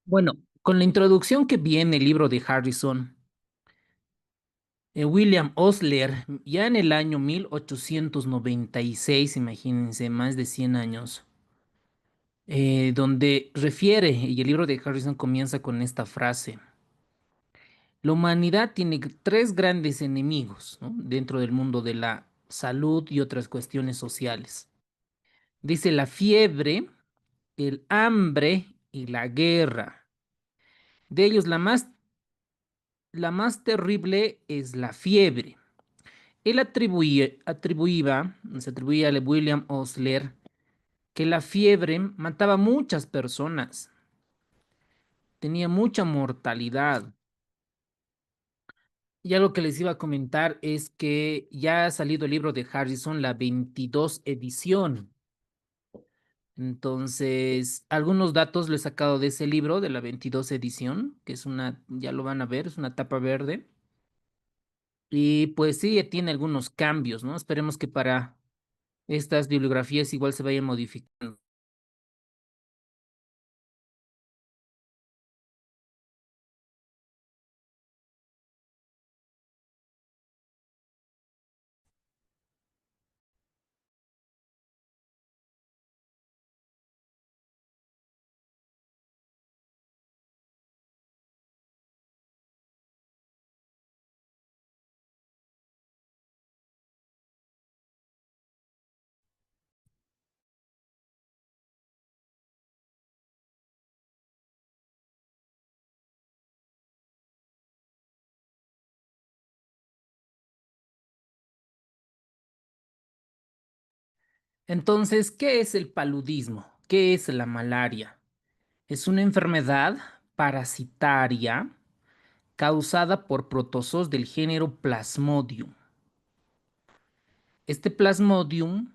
Bueno, con la introducción que viene el libro de Harrison, William Osler, ya en el año 1896, imagínense, más de 100 años, donde refiere, y el libro de Harrison comienza con esta frase: la humanidad tiene tres grandes enemigos, ¿no?, dentro del mundo de la salud y otras cuestiones sociales. Dice: la fiebre, el hambre y la guerra. De ellos la más terrible es la fiebre. Él se atribuía a William Osler que la fiebre mataba a muchas personas, tenía mucha mortalidad. Y algo que les iba a comentar es que ya ha salido el libro de Harrison, la 22 edición. Entonces, algunos datos le he sacado de ese libro, de la 22 edición, que es una, ya lo van a ver, es una tapa verde. Y pues sí, tiene algunos cambios, ¿no? Esperemos que para estas bibliografías igual se vayan modificando. Entonces, ¿qué es el paludismo? ¿Qué es la malaria? Es una enfermedad parasitaria causada por protozoos del género Plasmodium. Este Plasmodium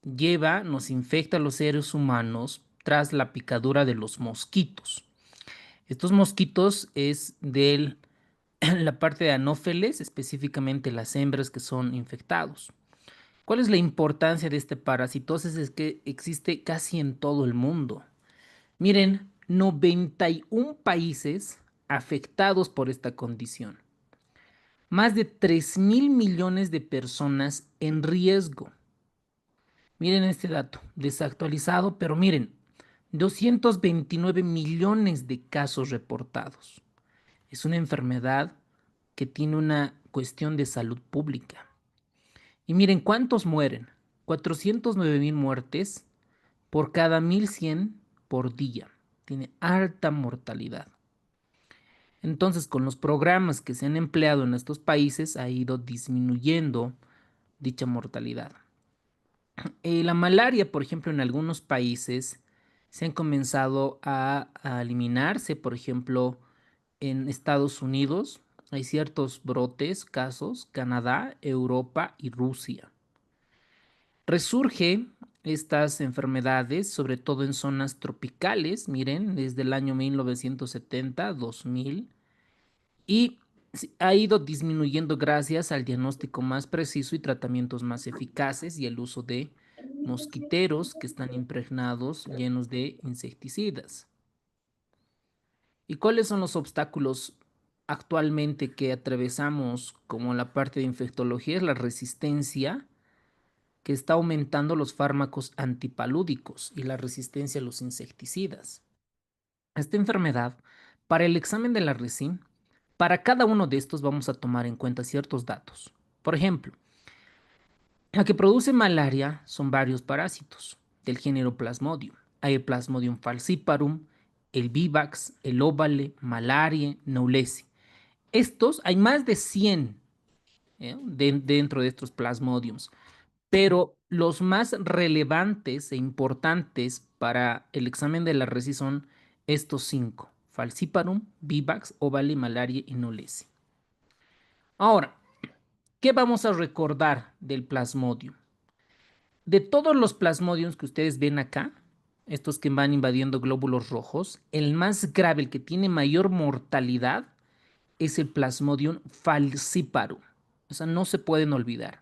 nos infecta a los seres humanos tras la picadura de los mosquitos. Estos mosquitos es de la parte de Anófeles, específicamente las hembras que son infectados. ¿Cuál es la importancia de este parasitosis? Es que existe casi en todo el mundo. Miren, 91 países afectados por esta condición. Más de 3.000 millones de personas en riesgo. Miren este dato, desactualizado, pero miren, 229 millones de casos reportados. Es una enfermedad que tiene una cuestión de salud pública. Y miren cuántos mueren. 409.000 muertes por cada 1.100 por día. Tiene alta mortalidad. Entonces, con los programas que se han empleado en estos países, ha ido disminuyendo dicha mortalidad. La malaria, por ejemplo, en algunos países se han comenzado a eliminarse. Por ejemplo, en Estados Unidos hay ciertos brotes, casos, Canadá, Europa y Rusia. Resurge estas enfermedades, sobre todo en zonas tropicales, miren, desde el año 1970, 2000, y ha ido disminuyendo gracias al diagnóstico más preciso y tratamientos más eficaces y el uso de mosquiteros que están impregnados, llenos de insecticidas. ¿Y cuáles son los obstáculos actualmente que atravesamos como la parte de infectología? Es la resistencia, que está aumentando los fármacos antipalúdicos y la resistencia a los insecticidas. Esta enfermedad, para el examen de la RESIN, para cada uno de estos vamos a tomar en cuenta ciertos datos. Por ejemplo, la que produce malaria son varios parásitos del género Plasmodium. Hay el Plasmodium falciparum, el Vivax, el Ovale, Malaria, Knowlesi. Estos, hay más de 100 dentro de estos Plasmodiums, pero los más relevantes e importantes para el examen de la RESI son estos cinco: Falciparum, Vivax, Ovale, Malaria y Knowlesi. Ahora, ¿qué vamos a recordar del Plasmodium? De todos los Plasmodiums que ustedes ven acá, estos que van invadiendo glóbulos rojos, el más grave, el que tiene mayor mortalidad, es el Plasmodium falciparum. O sea, no se pueden olvidar.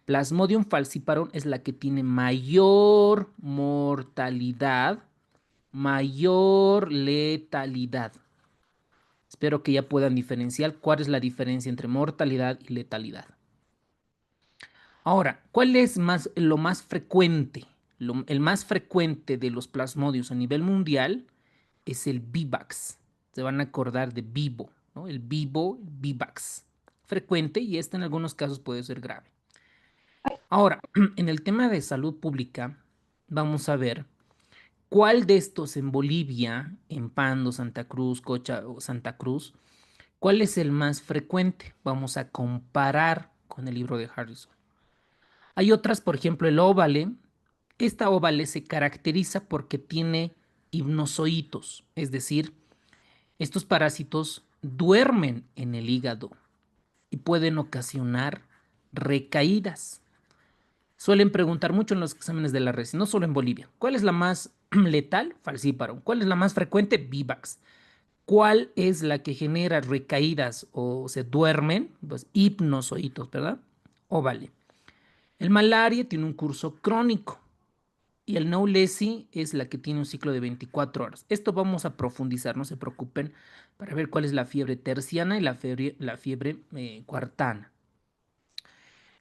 Plasmodium falciparum es la que tiene mayor mortalidad mayor letalidad. Espero que ya puedan diferenciar cuál es la diferencia entre mortalidad y letalidad. Ahora, ¿cuál es lo más frecuente? El más frecuente de los plasmodios a nivel mundial es el Vivax. Se van a acordar de Vivo, ¿no? El Vivo, Vivax. Frecuente y este en algunos casos puede ser grave. Ahora, en el tema de salud pública, vamos a ver cuál de estos en Bolivia, en Pando, Santa Cruz, Cocha o Santa Cruz, cuál es el más frecuente. Vamos a comparar con el libro de Harrison. Hay otras, por ejemplo, el óvale. Esta óvale se caracteriza porque tiene hipnozoitos, es decir, estos parásitos duermen en el hígado y pueden ocasionar recaídas. Suelen preguntar mucho en los exámenes de la red, no solo en Bolivia. ¿Cuál es la más letal? Falciparum. ¿Cuál es la más frecuente? Vivax. ¿Cuál es la que genera recaídas o se duermen? Pues hipnozoitos, ¿verdad? Óvale. El malaria tiene un curso crónico y el Naulesi es la que tiene un ciclo de 24 horas. Esto vamos a profundizar, no se preocupen, para ver cuál es la fiebre terciana y la fiebre cuartana.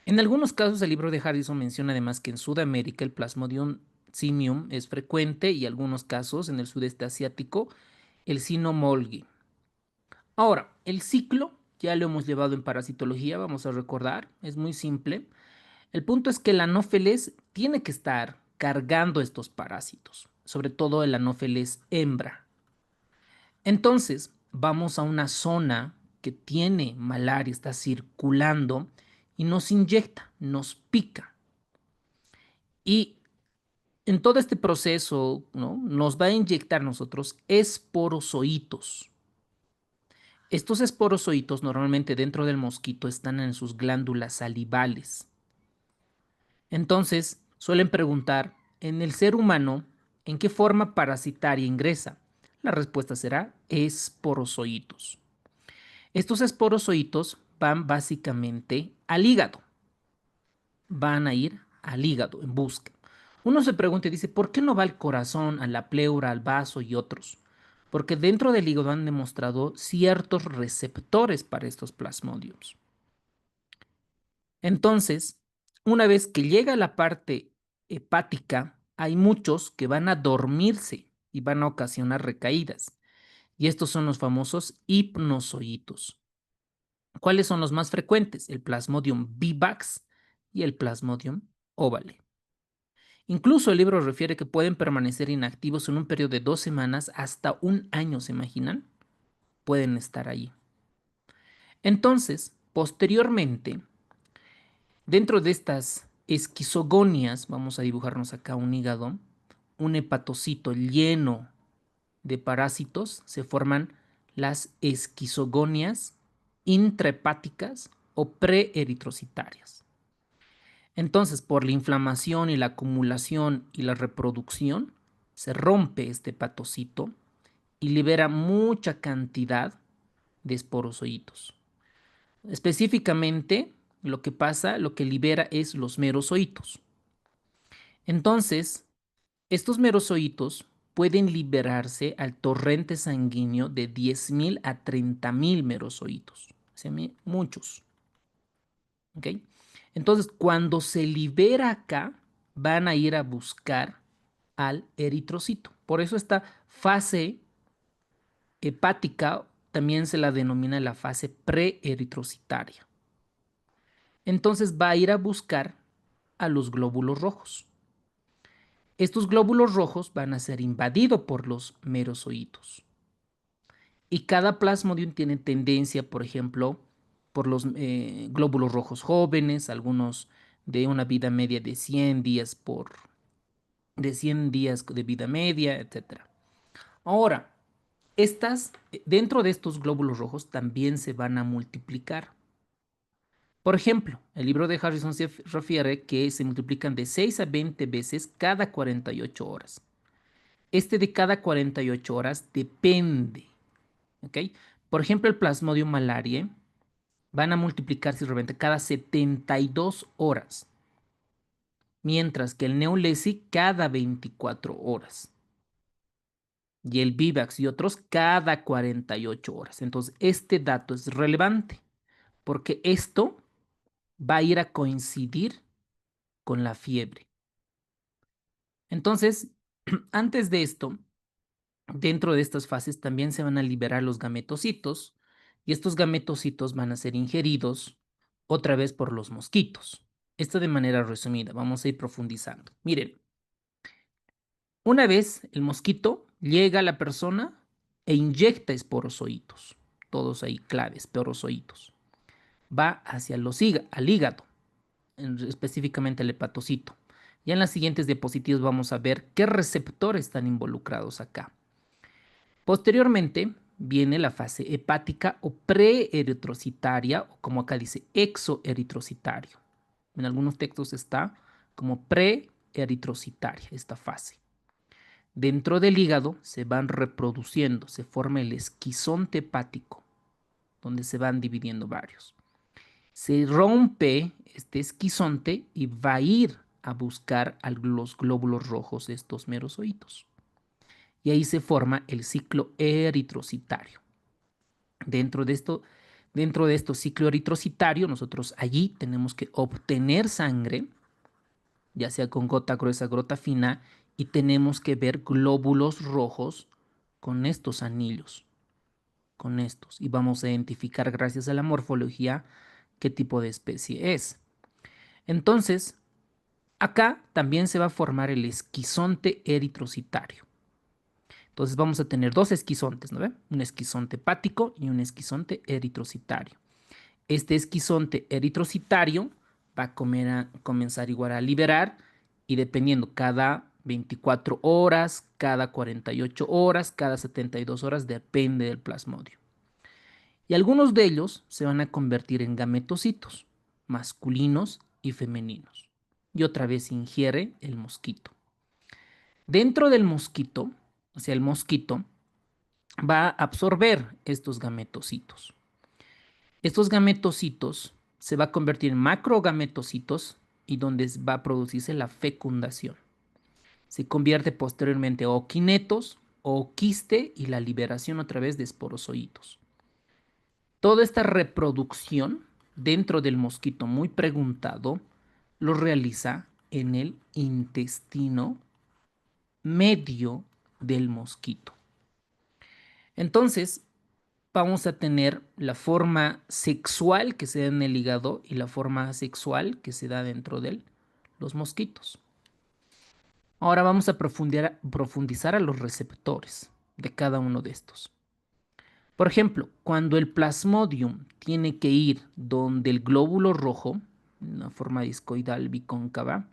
En algunos casos, el libro de Harrison menciona además que en Sudamérica el Plasmodium simium es frecuente y algunos casos en el sudeste asiático el Sinomolgi. Ahora, el ciclo ya lo hemos llevado en parasitología, vamos a recordar, es muy simple. El punto es que el anófeles tiene que estar cargando estos parásitos, sobre todo el anófeles hembra. Entonces, vamos a una zona que tiene malaria, está circulando y nos inyecta, nos pica. Y en todo este proceso, ¿no? Nos va a inyectar nosotros esporozoitos. Estos esporozoitos normalmente dentro del mosquito están en sus glándulas salivales. Entonces, suelen preguntar, en el ser humano, ¿en qué forma parasitaria ingresa? La respuesta será esporozoitos. Estos esporozoitos van básicamente al hígado. Van a ir al hígado en busca. Uno se pregunta y dice, ¿por qué no va al corazón, a la pleura, al vaso y otros? Porque dentro del hígado han demostrado ciertos receptores para estos plasmodiums. Entonces, una vez que llega a la parte hepática, hay muchos que van a dormirse y van a ocasionar recaídas. Y estos son los famosos hipnozoitos. ¿Cuáles son los más frecuentes? El Plasmodium vivax y el Plasmodium ovale. Incluso el libro refiere que pueden permanecer inactivos en un periodo de 2 semanas hasta un año, ¿se imaginan? Pueden estar ahí. Entonces, posteriormente, dentro de estas esquizogonias, vamos a dibujarnos acá un hígado, un hepatocito lleno de parásitos, se forman las esquizogonias intrahepáticas o preeritrocitarias. Entonces, por la inflamación y la acumulación y la reproducción, se rompe este hepatocito y libera mucha cantidad de esporozoitos. Específicamente, lo que pasa, lo que libera es los merozoitos. Entonces, estos merozoitos pueden liberarse al torrente sanguíneo de 10.000 a 30.000 merozoitos. O sea, muchos. ¿Ok? Entonces, cuando se libera acá, van a ir a buscar al eritrocito. Por eso esta fase hepática también se la denomina la fase preeritrocitaria. Entonces va a ir a buscar a los glóbulos rojos. Estos glóbulos rojos van a ser invadidos por los merozoitos. Y cada plasmodium tiene tendencia, por ejemplo, por los glóbulos rojos jóvenes, algunos de una vida media de 100 días de 100 días de vida media, etcétera. Ahora, dentro de estos glóbulos rojos también se van a multiplicar. Por ejemplo, el libro de Harrison se refiere que se multiplican de 6 a 20 veces cada 48 horas. Este de cada 48 horas depende, ¿ok? Por ejemplo, el Plasmodium malariae van a multiplicarse de repente cada 72 horas, mientras que el Neulesi cada 24 horas. y el Vivax y otros cada 48 horas. Entonces, este dato es relevante porque esto va a ir a coincidir con la fiebre. Entonces, antes de esto, dentro de estas fases también se van a liberar los gametocitos y estos gametocitos van a ser ingeridos otra vez por los mosquitos. Esto de manera resumida, vamos a ir profundizando. Miren, una vez el mosquito llega a la persona e inyecta esporozoitos, todos ahí claves, esporozoitos. Va hacia al hígado, específicamente el hepatocito. Ya en las siguientes diapositivas vamos a ver qué receptores están involucrados acá. Posteriormente viene la fase hepática o preeritrocitaria, o como acá dice, exoeritrocitario. En algunos textos está como preeritrocitaria esta fase. Dentro del hígado se van reproduciendo, se forma el esquizonte hepático, donde se van dividiendo varios. Se rompe este esquizonte y va a ir a buscar a los glóbulos rojos de estos merozoitos. Y ahí se forma el ciclo eritrocitario. Dentro de esto ciclo eritrocitario, nosotros allí tenemos que obtener sangre, ya sea con gota gruesa, gota fina, y tenemos que ver glóbulos rojos con estos anillos, con estos. Y vamos a identificar gracias a la morfología qué tipo de especie es. Entonces, acá también se va a formar el esquizonte eritrocitario. Entonces vamos a tener dos esquizontes, ¿no ve? Un esquizonte hepático y un esquizonte eritrocitario. Este esquizonte eritrocitario va a comenzar igual a liberar y dependiendo cada 24 horas, cada 48 horas, cada 72 horas, depende del plasmodio. Y algunos de ellos se van a convertir en gametocitos, masculinos y femeninos. Y otra vez ingiere el mosquito. Dentro del mosquito, o sea, el mosquito va a absorber estos gametocitos. Estos gametocitos se va a convertir en macrogametocitos y donde va a producirse la fecundación. Se convierte posteriormente a oquinetos o quiste y la liberación otra vez de esporozoitos. Toda esta reproducción dentro del mosquito muy preguntado lo realiza en el intestino medio del mosquito. Entonces, vamos a tener la forma sexual que se da en el hígado y la forma sexual que se da dentro de los mosquitos. Ahora vamos a profundizar a los receptores de cada uno de estos. Por ejemplo, cuando el plasmodium tiene que ir donde el glóbulo rojo, en una forma discoidal bicóncava,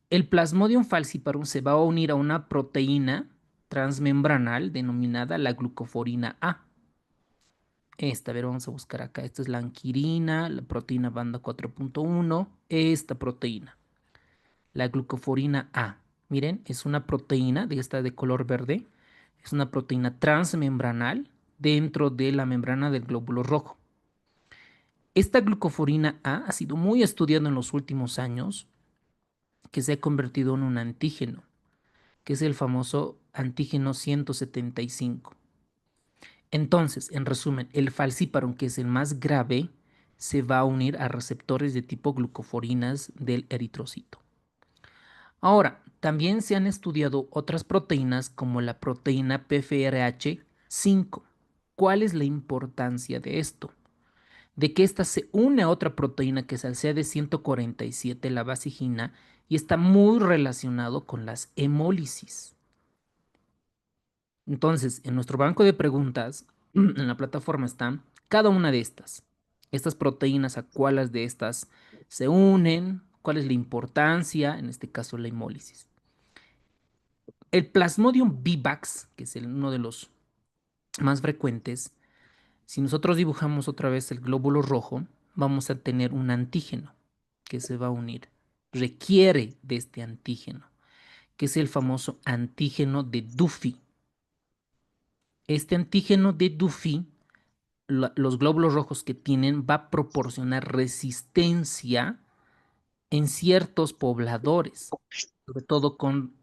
el Plasmodium falciparum se va a unir a una proteína transmembranal denominada la glucoforina A. Esta, a ver, vamos a buscar acá. Esta es la anquirina, la proteína banda 4.1, esta proteína, la glucoforina A. Miren, es una proteína de esta de color verde, es una proteína transmembranal dentro de la membrana del glóbulo rojo. Esta glucoforina A ha sido muy estudiada en los últimos años, que se ha convertido en un antígeno, que es el famoso antígeno 175. Entonces, en resumen, el falciparum, que es el más grave, se va a unir a receptores de tipo glucoforinas del eritrocito. Ahora, también se han estudiado otras proteínas como la proteína PFRH5. ¿Cuál es la importancia de esto? De que esta se une a otra proteína que es el CD147, la basegina, y está muy relacionado con las hemólisis. Entonces, en nuestro banco de preguntas, en la plataforma están cada una de estas proteínas, a cuáles de estas se unen, cuál es la importancia, en este caso la hemólisis. El Plasmodium vivax, que es uno de los más frecuentes, si nosotros dibujamos otra vez el glóbulo rojo, vamos a tener un antígeno que se va a unir. Requiere de este antígeno, que es el famoso antígeno de Duffy. Este antígeno de Duffy, los glóbulos rojos que tienen, va a proporcionar resistencia en ciertos pobladores, sobre todo con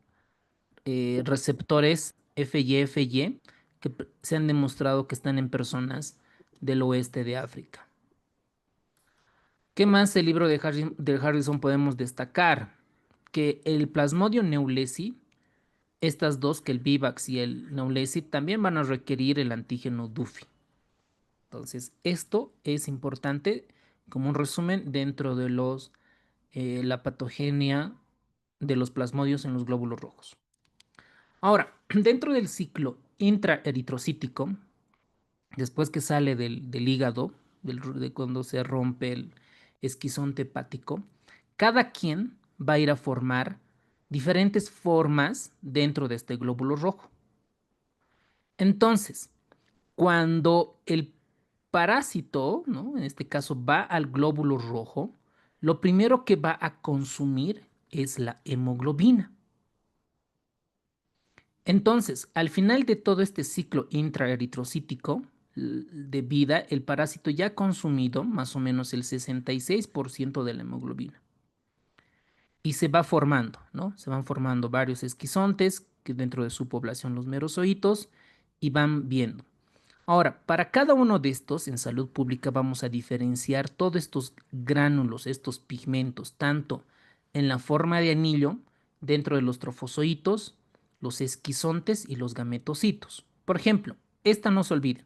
receptores FY, que se han demostrado que están en personas del oeste de África. ¿Qué más del libro de Harrison podemos destacar? Que el Plasmodium neulesi, estas dos, que el Vivax y el neulesi, también van a requerir el antígeno Duffy. Entonces, esto es importante como un resumen dentro de la patogenia de los plasmodios en los glóbulos rojos. Ahora, dentro del ciclo intraeritrocítico, después que sale del hígado, de cuando se rompe el esquizonte hepático, cada quien va a ir a formar diferentes formas dentro de este glóbulo rojo. Entonces, cuando el parásito, ¿no? En este caso, va al glóbulo rojo, lo primero que va a consumir es la hemoglobina. Entonces, al final de todo este ciclo intraeritrocítico de vida, el parásito ya ha consumido más o menos el 66% de la hemoglobina. Y se va formando, ¿no? Se van formando varios esquizontes, que dentro de su población los merozoitos, y van viendo. Ahora, para cada uno de estos, en salud pública vamos a diferenciar todos estos gránulos, estos pigmentos, tanto en la forma de anillo, dentro de los trofozoitos, los esquizontes y los gametocitos. Por ejemplo, esta no se olviden.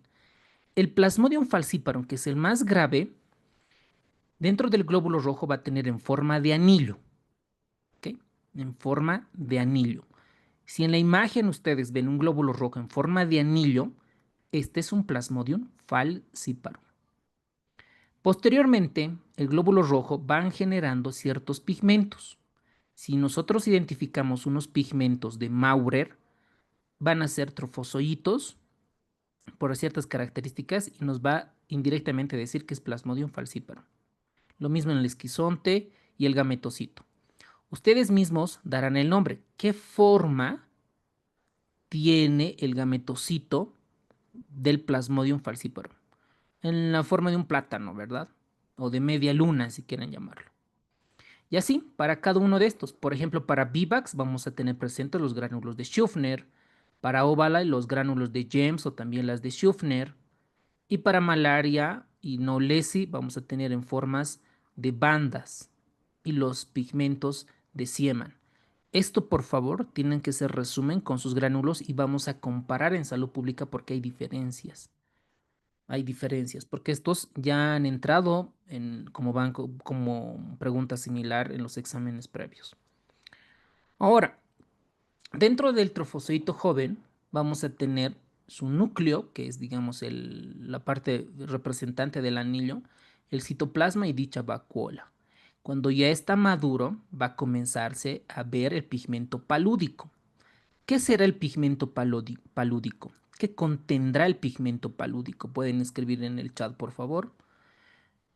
El Plasmodium falciparum, que es el más grave, dentro del glóbulo rojo va a tener en forma de anillo, ¿ok? En forma de anillo. Si en la imagen ustedes ven un glóbulo rojo en forma de anillo, este es un Plasmodium falciparum. Posteriormente, el glóbulo rojo van generando ciertos pigmentos. Si nosotros identificamos unos pigmentos de Maurer, van a ser trofozoitos por ciertas características y nos va indirectamente a decir que es Plasmodium falciparum. Lo mismo en el esquizonte y el gametocito. Ustedes mismos darán el nombre. ¿Qué forma tiene el gametocito del Plasmodium falciparum? En la forma de un plátano, ¿verdad? O de media luna, si quieren llamarlo. Y así, para cada uno de estos. Por ejemplo, para Vivax vamos a tener presentes los gránulos de Schuffner, para Ovala los gránulos de James o también las de Schuffner, y para malaria y Knowlesi vamos a tener en formas de bandas y los pigmentos de Siemann. Esto, por favor, tienen que ser resumen con sus gránulos y vamos a comparar en salud pública porque hay diferencias. Hay diferencias, porque estos ya han entrado como pregunta similar en los exámenes previos. Ahora, dentro del trofozoito joven vamos a tener su núcleo, que es, digamos, la parte representante del anillo, el citoplasma y dicha vacuola. Cuando ya está maduro, va a comenzarse a ver el pigmento palúdico. ¿Qué será el pigmento palúdico? ¿Qué contendrá el pigmento palúdico? Pueden escribir en el chat, por favor.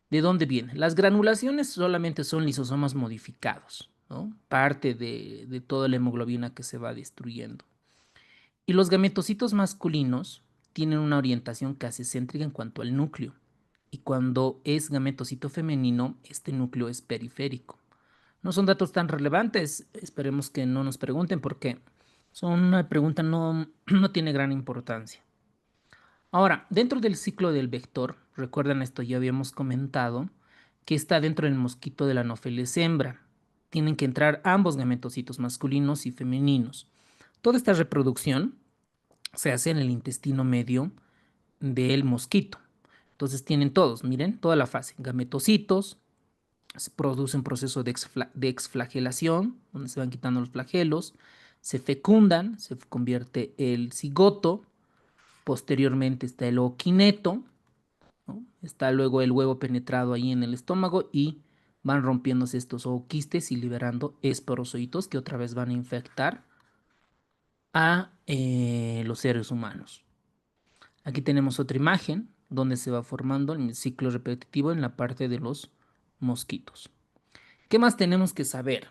¿De dónde viene? Las granulaciones solamente son lisosomas modificados, ¿no? Parte de toda la hemoglobina que se va destruyendo. Y los gametocitos masculinos tienen una orientación casi céntrica en cuanto al núcleo. Y cuando es gametocito femenino, este núcleo es periférico. No son datos tan relevantes, esperemos que no nos pregunten porque son una pregunta no tiene gran importancia. Ahora, dentro del ciclo del vector, recuerdan esto ya habíamos comentado, que está dentro del mosquito de la Anopheles hembra. Tienen que entrar ambos gametocitos masculinos y femeninos. Toda esta reproducción se hace en el intestino medio del mosquito. Entonces tienen todos, miren, toda la fase. Gametocitos, se produce un proceso de exflagelación, donde se van quitando los flagelos, se fecundan, se convierte el cigoto, posteriormente está el ookineto, ¿no? Está luego el huevo penetrado ahí en el estómago y van rompiéndose estos ooquistes y liberando esporozoitos que otra vez van a infectar a los seres humanos. Aquí tenemos otra imagen donde se va formando el ciclo repetitivo en la parte de los mosquitos. ¿Qué más tenemos que saber?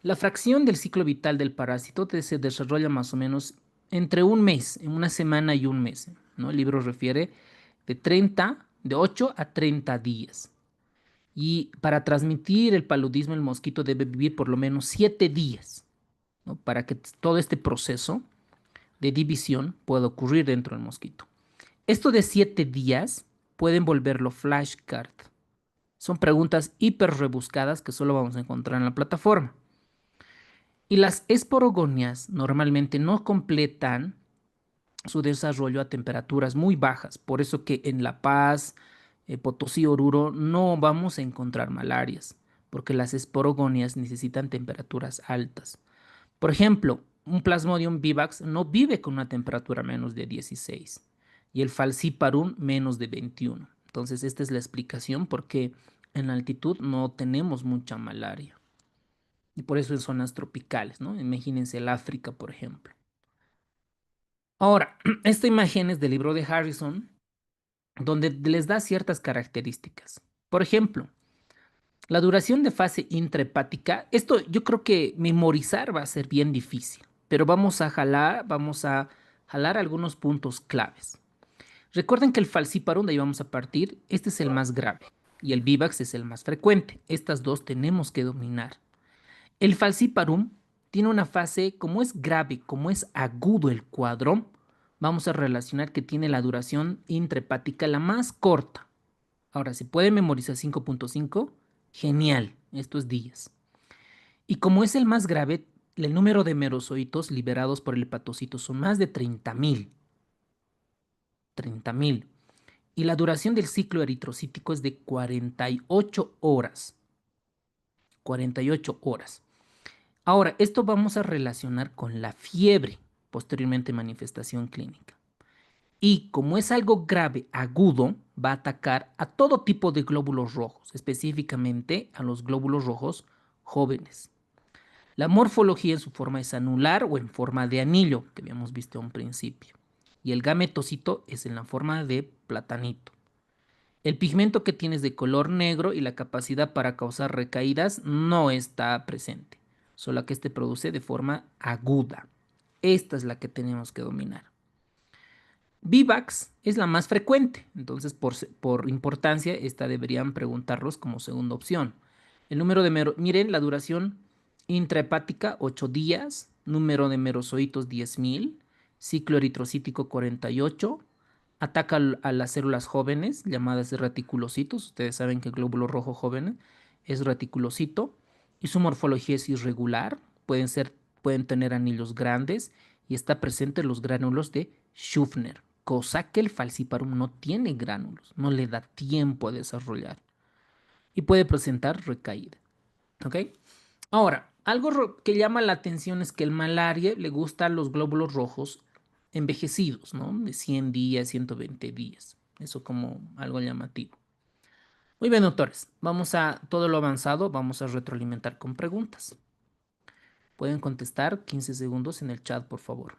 La fracción del ciclo vital del parásito se desarrolla más o menos entre un mes, en una semana y un mes, ¿no? El libro refiere de 8 a 30 días. Y para transmitir el paludismo, el mosquito debe vivir por lo menos 7 días, ¿no? Para que todo este proceso de división puede ocurrir dentro del mosquito. Esto de 7 días pueden volverlo flashcard. Son preguntas hiper rebuscadas que solo vamos a encontrar en la plataforma. Y las esporogonias normalmente no completan su desarrollo a temperaturas muy bajas. Por eso que en La Paz, Potosí, Oruro no vamos a encontrar malarias, porque las esporogonias necesitan temperaturas altas. Por ejemplo, un Plasmodium vivax no vive con una temperatura menos de 16 y el Falciparum menos de 21. Entonces, esta es la explicación por qué en la altitud no tenemos mucha malaria. Y por eso en zonas tropicales, ¿no? Imagínense el África, por ejemplo. Ahora, esta imagen es del libro de Harrison, donde les da ciertas características. Por ejemplo, la duración de fase intrahepática, esto yo creo que memorizar va a ser bien difícil, pero vamos a jalar algunos puntos claves. Recuerden que el falciparum, de ahí vamos a partir, este es el más grave y el vivax es el más frecuente. Estas dos tenemos que dominar. El falciparum tiene una fase, como es grave, como es agudo el cuadro, vamos a relacionar que tiene la duración intrahepática la más corta. Ahora, ¿se puede memorizar 5.5? Genial, esto es días. Y como es el más grave, el número de merozoitos liberados por el hepatocito son más de 30.000. 30.000. Y la duración del ciclo eritrocítico es de 48 horas. 48 horas. Ahora, esto vamos a relacionar con la fiebre, posteriormente manifestación clínica. Y como es algo grave, agudo, va a atacar a todo tipo de glóbulos rojos, específicamente a los glóbulos rojos jóvenes. La morfología en su forma es anular o en forma de anillo, que habíamos visto a un principio. Y el gametocito es en la forma de platanito. El pigmento que tienes de color negro y la capacidad para causar recaídas no está presente, solo que este produce de forma aguda. Esta es la que tenemos que dominar. Vivax es la más frecuente, entonces por importancia esta deberían preguntarlos como segunda opción. El número de miren la duración intrahepática 8 días, número de merozoitos 10.000, ciclo eritrocítico 48, ataca a las células jóvenes llamadas reticulocitos, ustedes saben que el glóbulo rojo joven es reticulocito y su morfología es irregular, pueden tener anillos grandes y está presente en los gránulos de Schüffner, cosa que el falciparum no tiene gránulos, no le da tiempo a desarrollar y puede presentar recaída. ¿Ok? Ahora, algo que llama la atención es que el malaria le gustan los glóbulos rojos envejecidos, ¿no? De 100 días, 120 días. Eso como algo llamativo. Muy bien, doctores. Vamos a todo lo avanzado, vamos a retroalimentar con preguntas. Pueden contestar 15 segundos en el chat, por favor.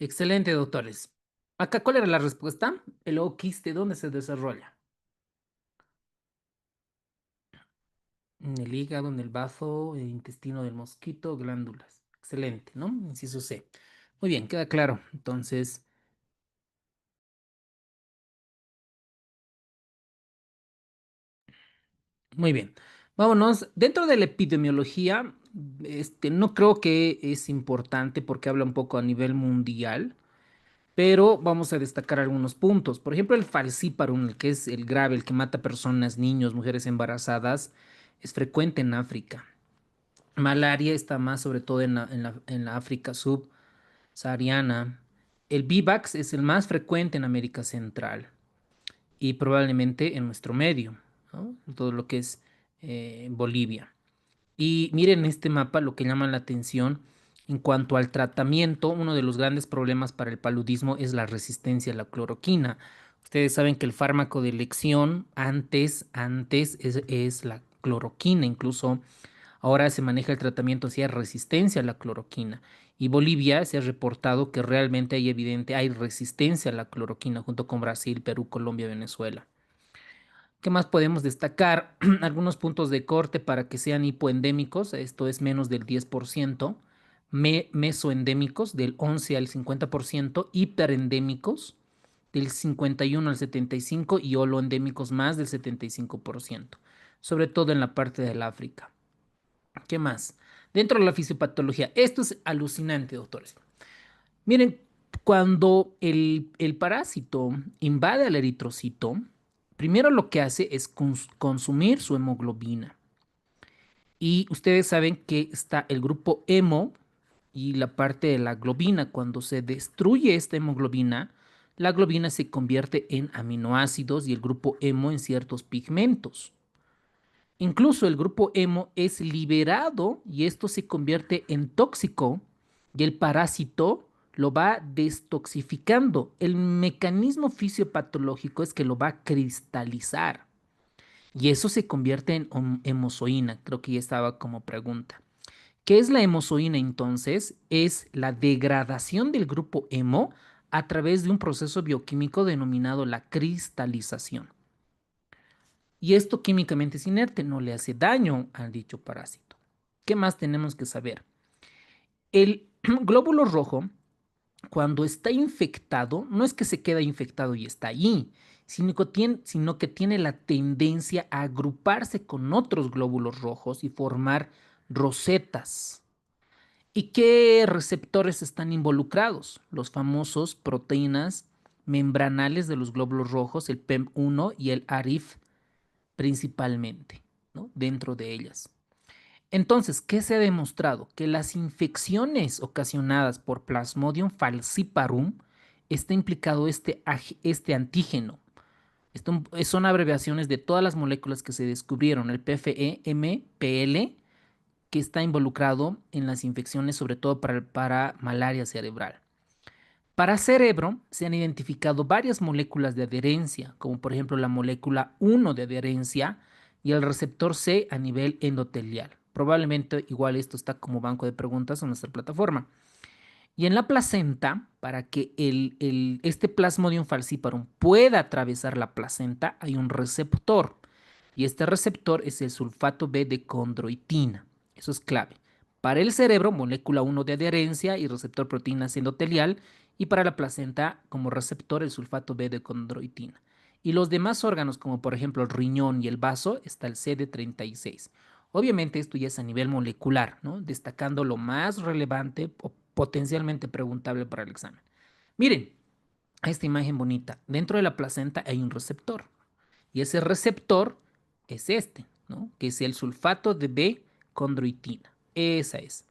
Excelente, doctores. Acá, ¿cuál era la respuesta? El oquiste, ¿dónde se desarrolla? En el hígado, en el bazo, el intestino del mosquito, glándulas. Excelente, ¿no? Inciso C. Muy bien, queda claro. Entonces, muy bien. Vámonos. Dentro de la epidemiología, no creo que es importante porque habla un poco a nivel mundial, pero vamos a destacar algunos puntos. Por ejemplo, el falciparum, el que es el grave, el que mata personas, niños, mujeres embarazadas, es frecuente en África. Malaria está más sobre todo en la África subsahariana. El Vivax es el más frecuente en América Central y probablemente en nuestro medio, ¿no? Todo lo que es Bolivia. Y miren este mapa, lo que llama la atención en cuanto al tratamiento, uno de los grandes problemas para el paludismo es la resistencia a la cloroquina. Ustedes saben que el fármaco de elección antes es la cloroquina, incluso ahora se maneja el tratamiento hacia resistencia a la cloroquina. Y Bolivia se ha reportado que realmente hay resistencia a la cloroquina junto con Brasil, Perú, Colombia, Venezuela. ¿Qué más podemos destacar? Algunos puntos de corte para que sean hipoendémicos, esto es menos del 10%, mesoendémicos del 11 al 50%, hiperendémicos del 51 al 75% y holoendémicos más del 75%, sobre todo en la parte del África. ¿Qué más? Dentro de la fisiopatología, esto es alucinante, doctores. Miren, cuando el parásito invade al eritrocito, primero lo que hace es consumir su hemoglobina. Y ustedes saben que está el grupo hemo y la parte de la globina. Cuando se destruye esta hemoglobina, la globina se convierte en aminoácidos y el grupo hemo en ciertos pigmentos. Incluso el grupo hemo es liberado y esto se convierte en tóxico y el parásito lo va destoxificando. El mecanismo fisiopatológico es que lo va a cristalizar y eso se convierte en hemozoína. Creo que ya estaba como pregunta. ¿Qué es la hemozoína entonces? Es la degradación del grupo hemo a través de un proceso bioquímico denominado la cristalización. Y esto químicamente es inerte, no le hace daño al dicho parásito. ¿Qué más tenemos que saber? El glóbulo rojo, cuando está infectado, no es que se queda infectado y está allí, sino que tiene la tendencia a agruparse con otros glóbulos rojos y formar rosetas. ¿Y qué receptores están involucrados? Los famosos proteínas membranales de los glóbulos rojos, el PEM1 y el ARIF principalmente, ¿no? Dentro de ellas. Entonces, ¿qué se ha demostrado? Que las infecciones ocasionadas por Plasmodium falciparum está implicado este antígeno. Son abreviaciones de todas las moléculas que se descubrieron, el PFE, MPL, que está involucrado en las infecciones, sobre todo para malaria cerebral. Para cerebro se han identificado varias moléculas de adherencia, como por ejemplo la molécula 1 de adherencia y el receptor C a nivel endotelial. Probablemente igual esto está como banco de preguntas en nuestra plataforma. Y en la placenta, para que este Plasmodium falciparum pueda atravesar la placenta, hay un receptor. Y este receptor es el sulfato B de condroitina. Eso es clave. Para el cerebro, molécula 1 de adherencia y receptor proteína endotelial. Y para la placenta, como receptor, el sulfato B de condroitina. Y los demás órganos, como por ejemplo el riñón y el vaso, está el CD36. Obviamente esto ya es a nivel molecular, ¿no? Destacando lo más relevante o potencialmente preguntable para el examen. Miren, esta imagen bonita. Dentro de la placenta hay un receptor. Y ese receptor es este, ¿no? Que es el sulfato de B-condroitina. Esa es.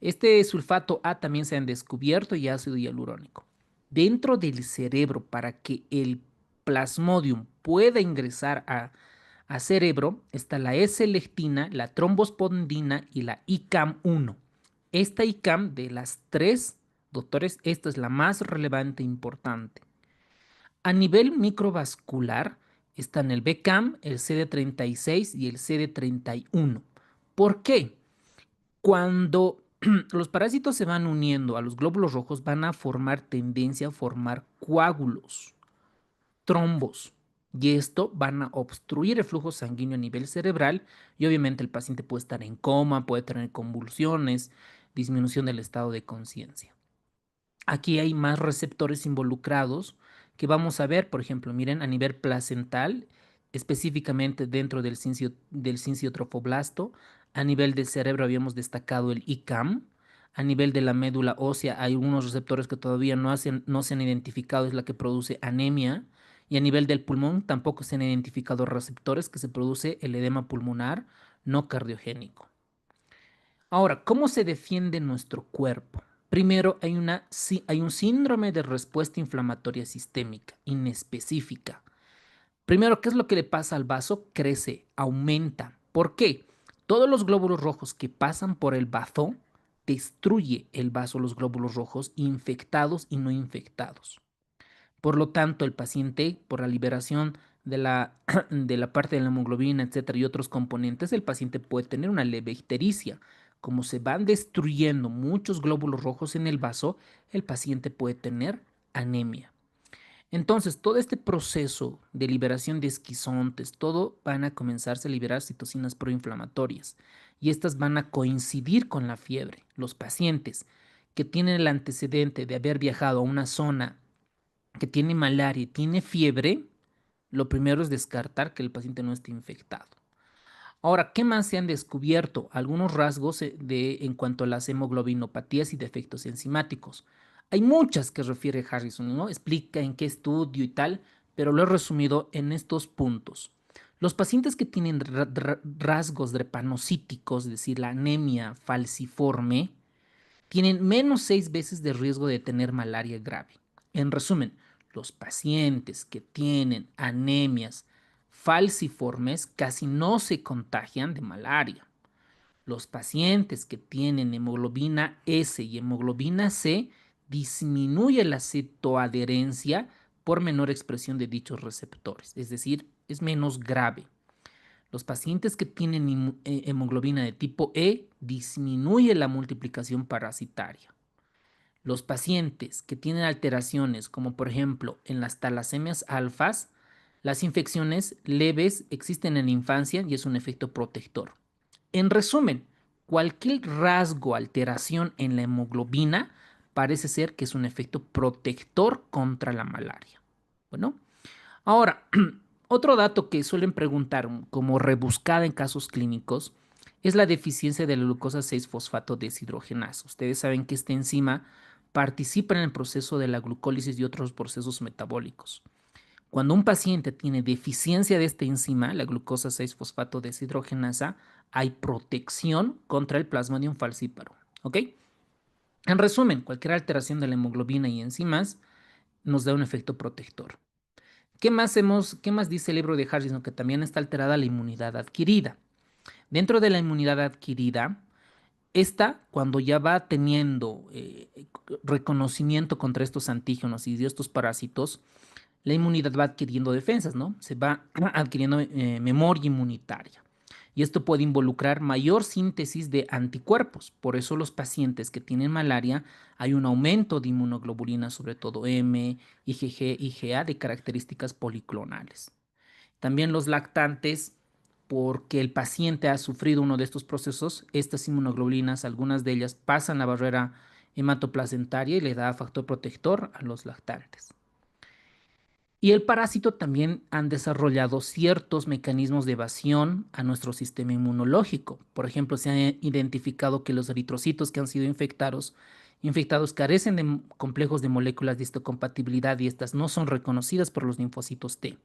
Este sulfato A también se han descubierto y ácido hialurónico. Dentro del cerebro, para que el plasmodium pueda ingresar a cerebro, está la S-lectina, la trombospondina y la ICAM-1. Esta ICAM de las tres, doctores, esta es la más relevante e importante. A nivel microvascular están el BCAM, el CD36 y el CD31. ¿Por qué? Cuando los parásitos se van uniendo a los glóbulos rojos, van a formar tendencia a formar coágulos, trombos. Y esto van a obstruir el flujo sanguíneo a nivel cerebral y obviamente el paciente puede estar en coma, puede tener convulsiones, disminución del estado de conciencia. Aquí hay más receptores involucrados que vamos a ver, por ejemplo, miren, a nivel placental, específicamente dentro del cinciotrofoblasto. A nivel del cerebro habíamos destacado el ICAM. A nivel de la médula ósea hay algunos receptores que todavía no se han identificado, es la que produce anemia. Y a nivel del pulmón tampoco se han identificado receptores que se produce el edema pulmonar no cardiogénico. Ahora, ¿cómo se defiende nuestro cuerpo? Primero, hay un síndrome de respuesta inflamatoria sistémica inespecífica. Primero, ¿qué es lo que le pasa al vaso? Crece, aumenta. ¿Por qué? Todos los glóbulos rojos que pasan por el bazo destruye el vaso, los glóbulos rojos infectados y no infectados. Por lo tanto, el paciente, por la liberación de de la parte de la hemoglobina, etcétera, y otros componentes, el paciente puede tener una leve ictericia. Como se van destruyendo muchos glóbulos rojos en el vaso, el paciente puede tener anemia. Entonces, todo este proceso de liberación de esquizontes, todo van a comenzarse a liberar citocinas proinflamatorias y estas van a coincidir con la fiebre. Los pacientes que tienen el antecedente de haber viajado a una zona que tiene malaria y tiene fiebre, lo primero es descartar que el paciente no esté infectado. Ahora, ¿qué más se han descubierto? Algunos rasgos en cuanto a las hemoglobinopatías y defectos enzimáticos. Hay muchas que refiere Harrison, ¿no? Explica en qué estudio y tal, pero lo he resumido en estos puntos. Los pacientes que tienen rasgos drepanocíticos, es decir, la anemia falciforme, tienen menos 6 veces de riesgo de tener malaria grave. En resumen, los pacientes que tienen anemias falciformes casi no se contagian de malaria. Los pacientes que tienen hemoglobina S y hemoglobina C disminuye la citoadherencia por menor expresión de dichos receptores, es decir, es menos grave. Los pacientes que tienen hemoglobina de tipo E disminuye la multiplicación parasitaria. Los pacientes que tienen alteraciones, como por ejemplo en las talasemias alfas, las infecciones leves existen en la infancia y es un efecto protector. En resumen, cualquier rasgo, alteración en la hemoglobina parece ser que es un efecto protector contra la malaria. Bueno, ahora, otro dato que suelen preguntar como rebuscada en casos clínicos es la deficiencia de la glucosa 6-fosfato deshidrogenasa. Ustedes saben que esta enzima participa en el proceso de la glucólisis y otros procesos metabólicos. Cuando un paciente tiene deficiencia de esta enzima, la glucosa 6-fosfato deshidrogenasa, hay protección contra el Plasmodium falciparum. ¿Ok? En resumen, cualquier alteración de la hemoglobina y enzimas nos da un efecto protector. Qué más dice el libro de Harrison? Que también está alterada la inmunidad adquirida. Dentro de la inmunidad adquirida, esta, cuando ya va teniendo reconocimiento contra estos antígenos y de estos parásitos, la inmunidad va adquiriendo defensas, ¿no? Se va adquiriendo memoria inmunitaria. Y esto puede involucrar mayor síntesis de anticuerpos. Por eso los pacientes que tienen malaria hay un aumento de inmunoglobulina, sobre todo M, IgG, IgA, de características policlonales. También los lactantes, porque el paciente ha sufrido uno de estos procesos, estas inmunoglobulinas, algunas de ellas pasan la barrera hematoplacentaria y le da factor protector a los lactantes. Y el parásito también han desarrollado ciertos mecanismos de evasión a nuestro sistema inmunológico. Por ejemplo, se ha identificado que los eritrocitos que han sido infectados carecen de complejos de moléculas de histocompatibilidad y estas no son reconocidas por los linfocitos T.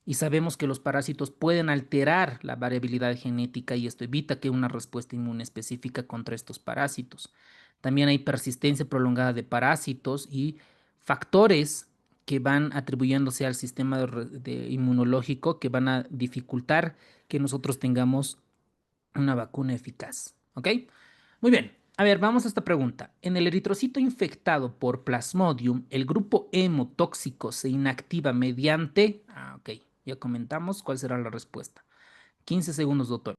Y sabemos que los parásitos pueden alterar la variabilidad genética y esto evita que una respuesta inmune específica contra estos parásitos. También hay persistencia prolongada de parásitos y factores que van atribuyéndose al sistema de inmunológico que van a dificultar que nosotros tengamos una vacuna eficaz. ¿Ok? Muy bien. A ver, vamos a esta pregunta. En el eritrocito infectado por Plasmodium, el grupo hemo tóxico se inactiva mediante... ok, ya comentamos cuál será la respuesta. 15 segundos, doctor.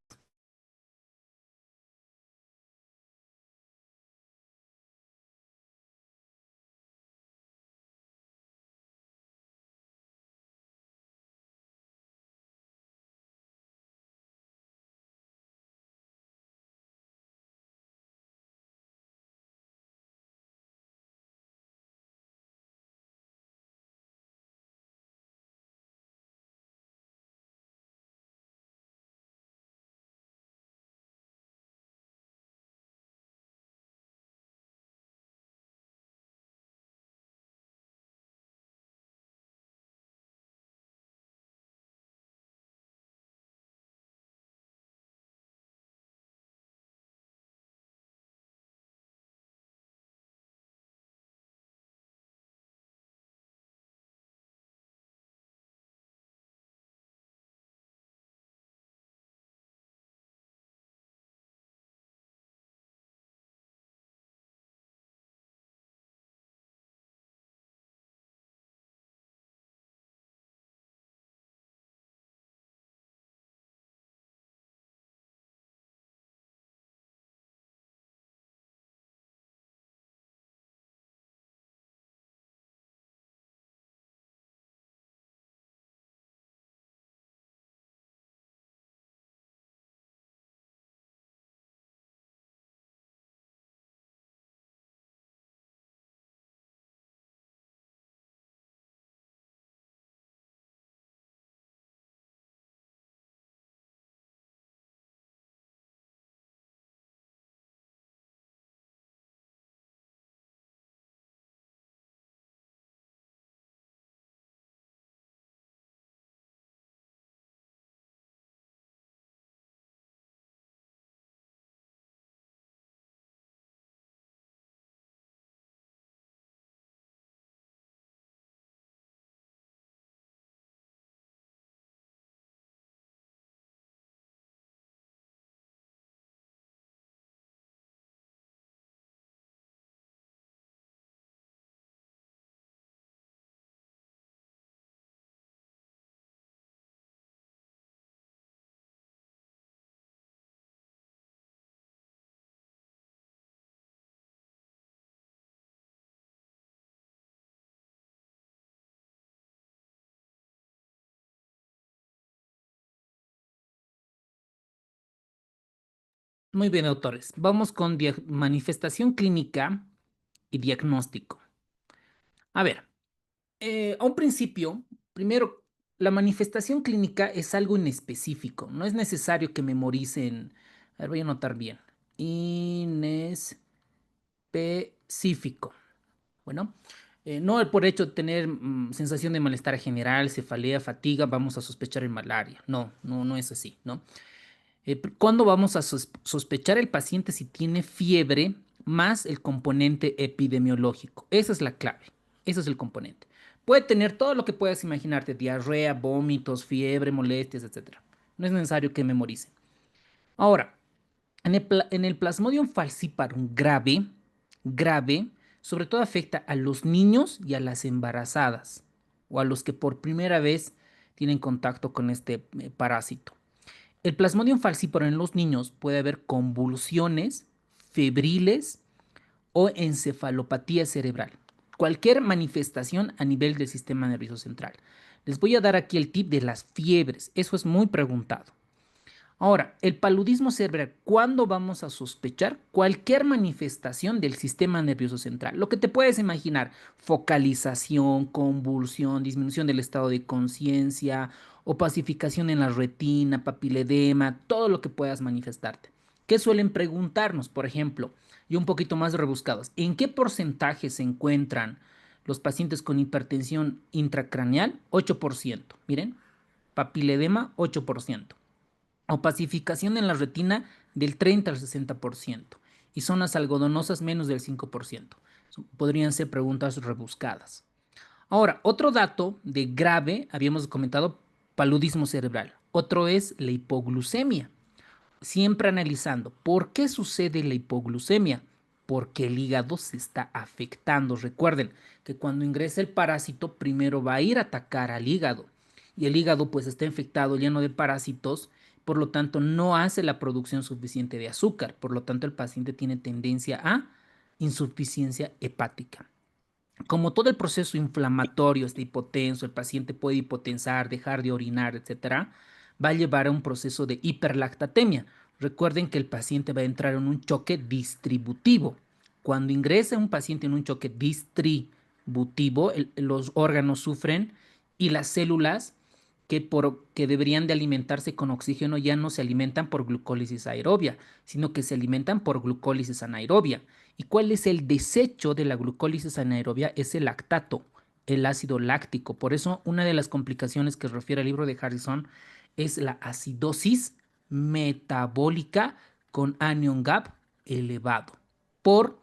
Muy bien, doctores. Vamos con manifestación clínica y diagnóstico. A ver, a un principio, primero, la manifestación clínica es algo inespecífico. No es necesario que memoricen. A ver, voy a anotar bien. Inespecífico. Bueno, no por hecho de tener sensación de malestar general, cefalea, fatiga, vamos a sospechar en malaria. No, no, no es así, ¿no? ¿Cuándo vamos a sospechar el paciente si tiene fiebre más el componente epidemiológico? Esa es la clave. Ese es el componente. Puede tener todo lo que puedas imaginarte, diarrea, vómitos, fiebre, molestias, etcétera. No es necesario que memorice. Ahora, en el Plasmodium falciparum grave, sobre todo afecta a los niños y a las embarazadas o a los que por primera vez tienen contacto con este parásito. El Plasmodium falciparum en los niños puede haber convulsiones febriles o encefalopatía cerebral. Cualquier manifestación a nivel del sistema nervioso central. Les voy a dar aquí el tip de las fiebres. Eso es muy preguntado. Ahora, el paludismo cerebral, ¿cuándo vamos a sospechar cualquier manifestación del sistema nervioso central? Lo que te puedes imaginar, focalización, convulsión, disminución del estado de conciencia, opacificación en la retina, papiledema, todo lo que puedas manifestarte. ¿Qué suelen preguntarnos? Por ejemplo, y un poquito más rebuscados, ¿en qué porcentaje se encuentran los pacientes con hipertensión intracraneal? 8%. Miren, papiledema, 8%. Opacificación en la retina del 30 al 60% y zonas algodonosas menos del 5%. Podrían ser preguntas rebuscadas. Ahora, otro dato de grave, habíamos comentado paludismo cerebral. Otro es la hipoglucemia. Siempre analizando por qué sucede la hipoglucemia. Porque el hígado se está afectando. Recuerden que cuando ingresa el parásito, primero va a ir a atacar al hígado. Y el hígado pues está infectado, lleno de parásitos, por lo tanto no hace la producción suficiente de azúcar. Por lo tanto el paciente tiene tendencia a insuficiencia hepática. Como todo el proceso inflamatorio está hipotenso, el paciente puede hipotensar, dejar de orinar, etcétera, va a llevar a un proceso de hiperlactatemia. Recuerden que el paciente va a entrar en un choque distributivo. Cuando ingresa un paciente en un choque distributivo, los órganos sufren y las células que deberían de alimentarse con oxígeno ya no se alimentan por glucólisis aerobia, sino que se alimentan por glucólisis anaerobia. ¿Y cuál es el desecho de la glucólisis anaerobia? Es el lactato, el ácido láctico. Por eso, una de las complicaciones que refiere el libro de Harrison es la acidosis metabólica con anion gap elevado por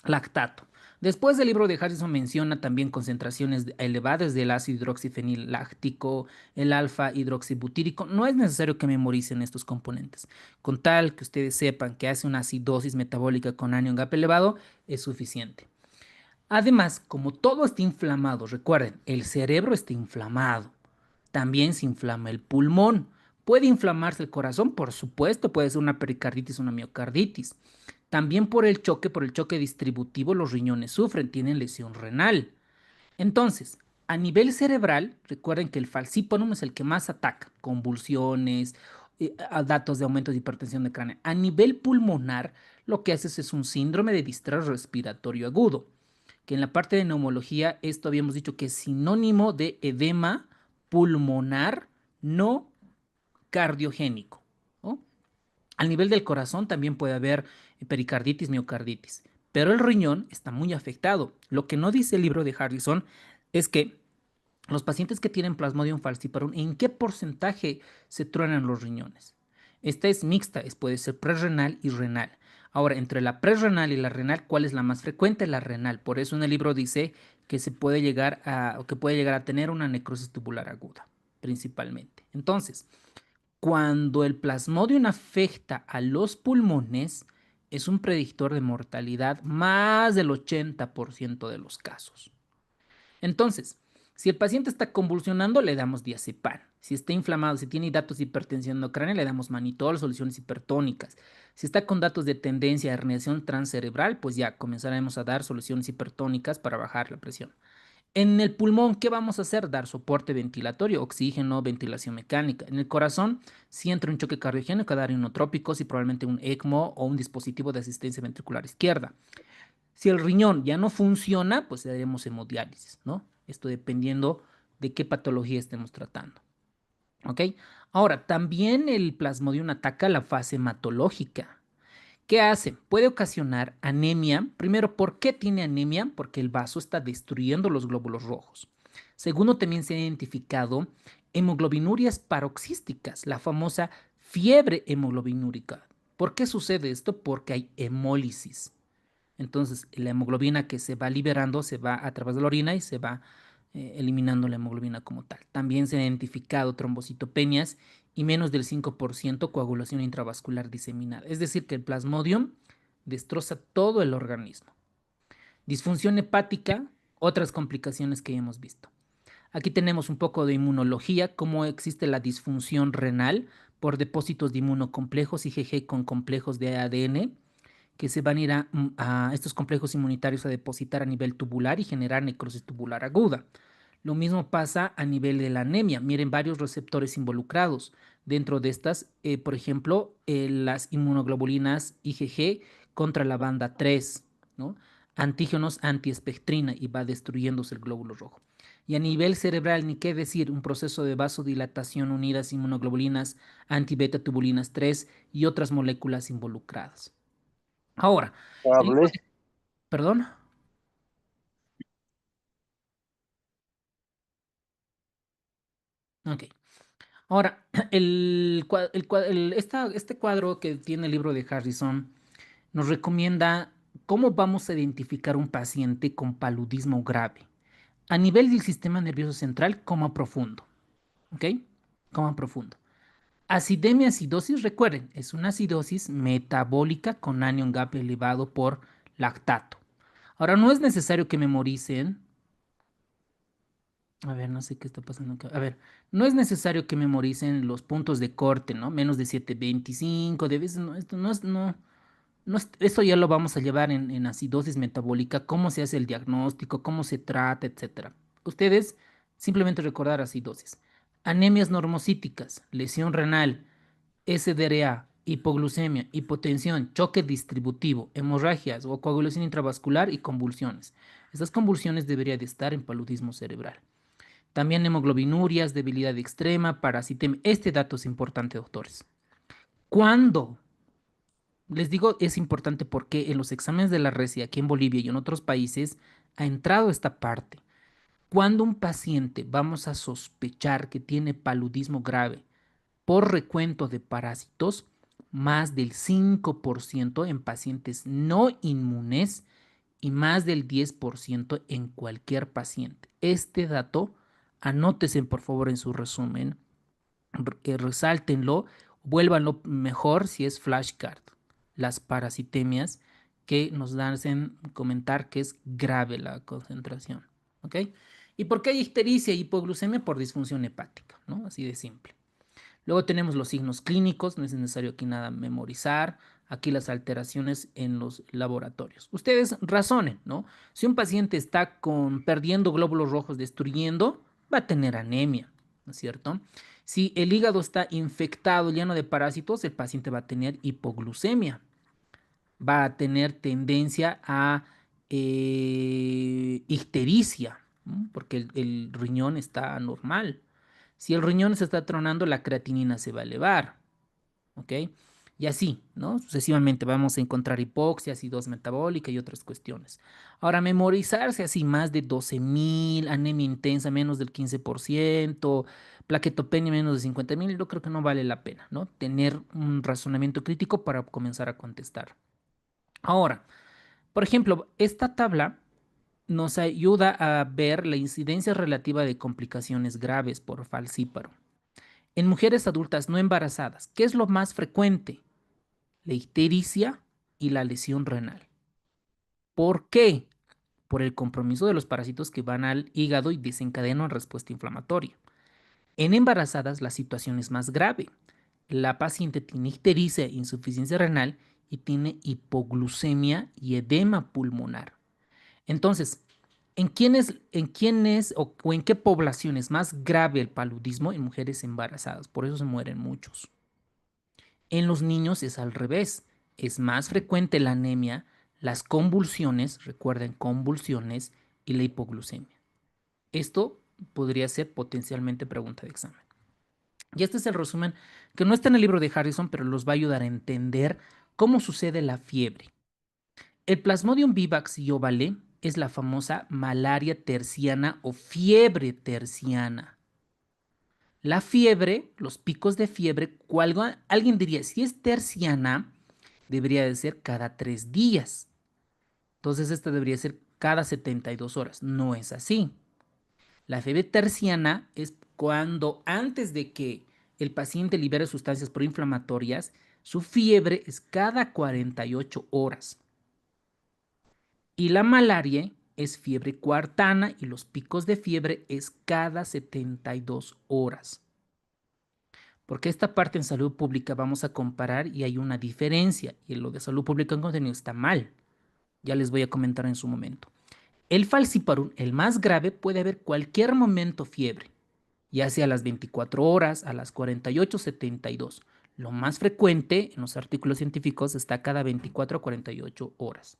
lactato. Después del libro de Harrison menciona también concentraciones elevadas del ácido hidroxifeniláctico, el alfa hidroxibutírico. No es necesario que memoricen estos componentes. Con tal que ustedes sepan que hace una acidosis metabólica con anion gap elevado, es suficiente. Además, como todo está inflamado, recuerden, el cerebro está inflamado. También se inflama el pulmón. ¿Puede inflamarse el corazón? Por supuesto, puede ser una pericarditis o una miocarditis. También por el choque distributivo, los riñones sufren, tienen lesión renal. Entonces, a nivel cerebral, recuerden que el falciparum es el que más ataca, convulsiones, datos de aumento de hipertensión de cráneo. A nivel pulmonar, lo que haces es un síndrome de distrés respiratorio agudo, que en la parte de neumología, esto habíamos dicho que es sinónimo de edema pulmonar no cardiogénico, ¿no? Al nivel del corazón también puede haber pericarditis, miocarditis, pero el riñón está muy afectado. Lo que no dice el libro de Harrison es que los pacientes que tienen Plasmodium falciparum, ¿en qué porcentaje se truenan los riñones? Esta es mixta, puede ser prerrenal y renal. Ahora, entre la prerrenal y la renal, ¿cuál es la más frecuente? La renal. Por eso en el libro dice que se puede llegar a, o que puede llegar a tener una necrosis tubular aguda, principalmente. Entonces, cuando el plasmodium afecta a los pulmones, es un predictor de mortalidad más del 80% de los casos. Entonces, si el paciente está convulsionando, le damos diazepam. Si está inflamado, si tiene datos de hipertensión endocrinal, le damos manitol, soluciones hipertónicas. Si está con datos de tendencia a herniación transcerebral, pues ya comenzaremos a dar soluciones hipertónicas para bajar la presión. En el pulmón, ¿qué vamos a hacer? Dar soporte ventilatorio, oxígeno, ventilación mecánica. En el corazón, si entra un choque cardiogénico, dar inotrópicos y probablemente un ECMO o un dispositivo de asistencia ventricular izquierda. Si el riñón ya no funciona, pues le daremos hemodiálisis, ¿no? Esto dependiendo de qué patología estemos tratando. ¿Ok? Ahora, también el plasmodium ataca la fase hematológica. ¿Qué hace? Puede ocasionar anemia. Primero, ¿por qué tiene anemia? Porque el vaso está destruyendo los glóbulos rojos. Segundo, también se ha identificado hemoglobinurias paroxísticas, la famosa fiebre hemoglobinúrica. ¿Por qué sucede esto? Porque hay hemólisis. Entonces, la hemoglobina que se va liberando se va a través de la orina y se va eliminando la hemoglobina como tal. También se han identificado trombocitopenias y menos del 5% coagulación intravascular diseminada. Es decir, que el plasmodium destroza todo el organismo. Disfunción hepática, otras complicaciones que ya hemos visto. Aquí tenemos un poco de inmunología, cómo existe la disfunción renal por depósitos de inmunocomplejos IgG con complejos de ADN que se van a ir a estos complejos inmunitarios a depositar a nivel tubular y generar necrosis tubular aguda. Lo mismo pasa a nivel de la anemia. Miren, varios receptores involucrados. Dentro de estas, por ejemplo, las inmunoglobulinas IgG contra la banda 3, ¿no? Antígenos antiespectrina y va destruyéndose el glóbulo rojo. Y a nivel cerebral, ni qué decir, un proceso de vasodilatación unidas inmunoglobulinas antibeta tubulinas 3 y otras moléculas involucradas. Ahora, el, Hable. perdón. Ok. Ahora, este cuadro que tiene el libro de Harrison nos recomienda cómo vamos a identificar un paciente con paludismo grave. A nivel del sistema nervioso central, coma profundo. ¿Ok? Coma profundo. Acidemia acidosis, recuerden, es una acidosis metabólica con anion gap elevado por lactato. Ahora, no es necesario que memoricen. A ver, no sé qué está pasando acá. A ver, no es necesario que memoricen los puntos de corte, ¿no? Menos de 725, de veces no, esto no es, no, no es- eso ya lo vamos a llevar en acidosis metabólica, cómo se hace el diagnóstico, cómo se trata, etcétera. Ustedes simplemente recordar acidosis. Anemias normocíticas, lesión renal, SDRA, hipoglucemia, hipotensión, choque distributivo, hemorragias o coagulación intravascular y convulsiones. Estas convulsiones deberían de estar en paludismo cerebral. También hemoglobinurias, debilidad extrema, parasitemia. Este dato es importante, doctores. ¿Cuándo? Les digo, es importante porque en los exámenes de la RECI aquí en Bolivia y en otros países ha entrado esta parte. Cuando un paciente vamos a sospechar que tiene paludismo grave por recuento de parásitos, más del 5% en pacientes no inmunes y más del 10% en cualquier paciente. Este dato, anótese por favor en su resumen, resáltenlo, vuélvanlo mejor si es flashcard. Las parasitemias que nos hacen comentar que es grave la concentración. ¿Ok? ¿Y por qué hay ictericia y hipoglucemia? Por disfunción hepática, ¿no? Así de simple. Luego tenemos los signos clínicos, no es necesario aquí nada memorizar. Aquí las alteraciones en los laboratorios. Ustedes razonen, ¿no? Si un paciente está perdiendo glóbulos rojos, destruyendo, va a tener anemia, ¿no es cierto? Si el hígado está infectado, lleno de parásitos, el paciente va a tener hipoglucemia, va a tener tendencia a ictericia, ¿no? Porque el riñón está normal. Si el riñón se está tronando, la creatinina se va a elevar, ¿ok? Y así, ¿no? Sucesivamente vamos a encontrar hipoxia, acidosis metabólica y otras cuestiones. Ahora, memorizarse así más de 12.000, anemia intensa menos del 15%, plaquetopenia menos de 50.000, yo creo que no vale la pena, ¿no? Tener un razonamiento crítico para comenzar a contestar. Ahora, por ejemplo, esta tabla nos ayuda a ver la incidencia relativa de complicaciones graves por falcíparo. En mujeres adultas no embarazadas, ¿qué es lo más frecuente? La ictericia y la lesión renal. ¿Por qué? Por el compromiso de los parásitos que van al hígado y desencadenan respuesta inflamatoria. En embarazadas la situación es más grave. La paciente tiene ictericia, insuficiencia renal y tiene hipoglucemia y edema pulmonar. Entonces, ¿En quiénes o en qué población es más grave el paludismo? En mujeres embarazadas, por eso se mueren muchos. En los niños es al revés, es más frecuente la anemia, las convulsiones, recuerden convulsiones, y la hipoglucemia. Esto podría ser potencialmente pregunta de examen. Y este es el resumen que no está en el libro de Harrison, pero los va a ayudar a entender cómo sucede la fiebre. El Plasmodium vivax y ovale es la famosa malaria terciana o fiebre terciana. La fiebre, los picos de fiebre, alguien diría, si es terciana, debería de ser cada 3 días. Entonces esta debería ser cada 72 horas. No es así. La fiebre terciana es cuando antes de que el paciente libere sustancias proinflamatorias, su fiebre es cada 48 horas. Y la malaria es fiebre cuartana y los picos de fiebre es cada 72 horas. Porque esta parte en salud pública vamos a comparar y hay una diferencia. Y lo de salud pública en contenido está mal. Ya les voy a comentar en su momento. El falciparum, el más grave, puede haber cualquier momento fiebre, ya sea a las 24 horas, a las 48, 72. Lo más frecuente en los artículos científicos está cada 24 a 48 horas.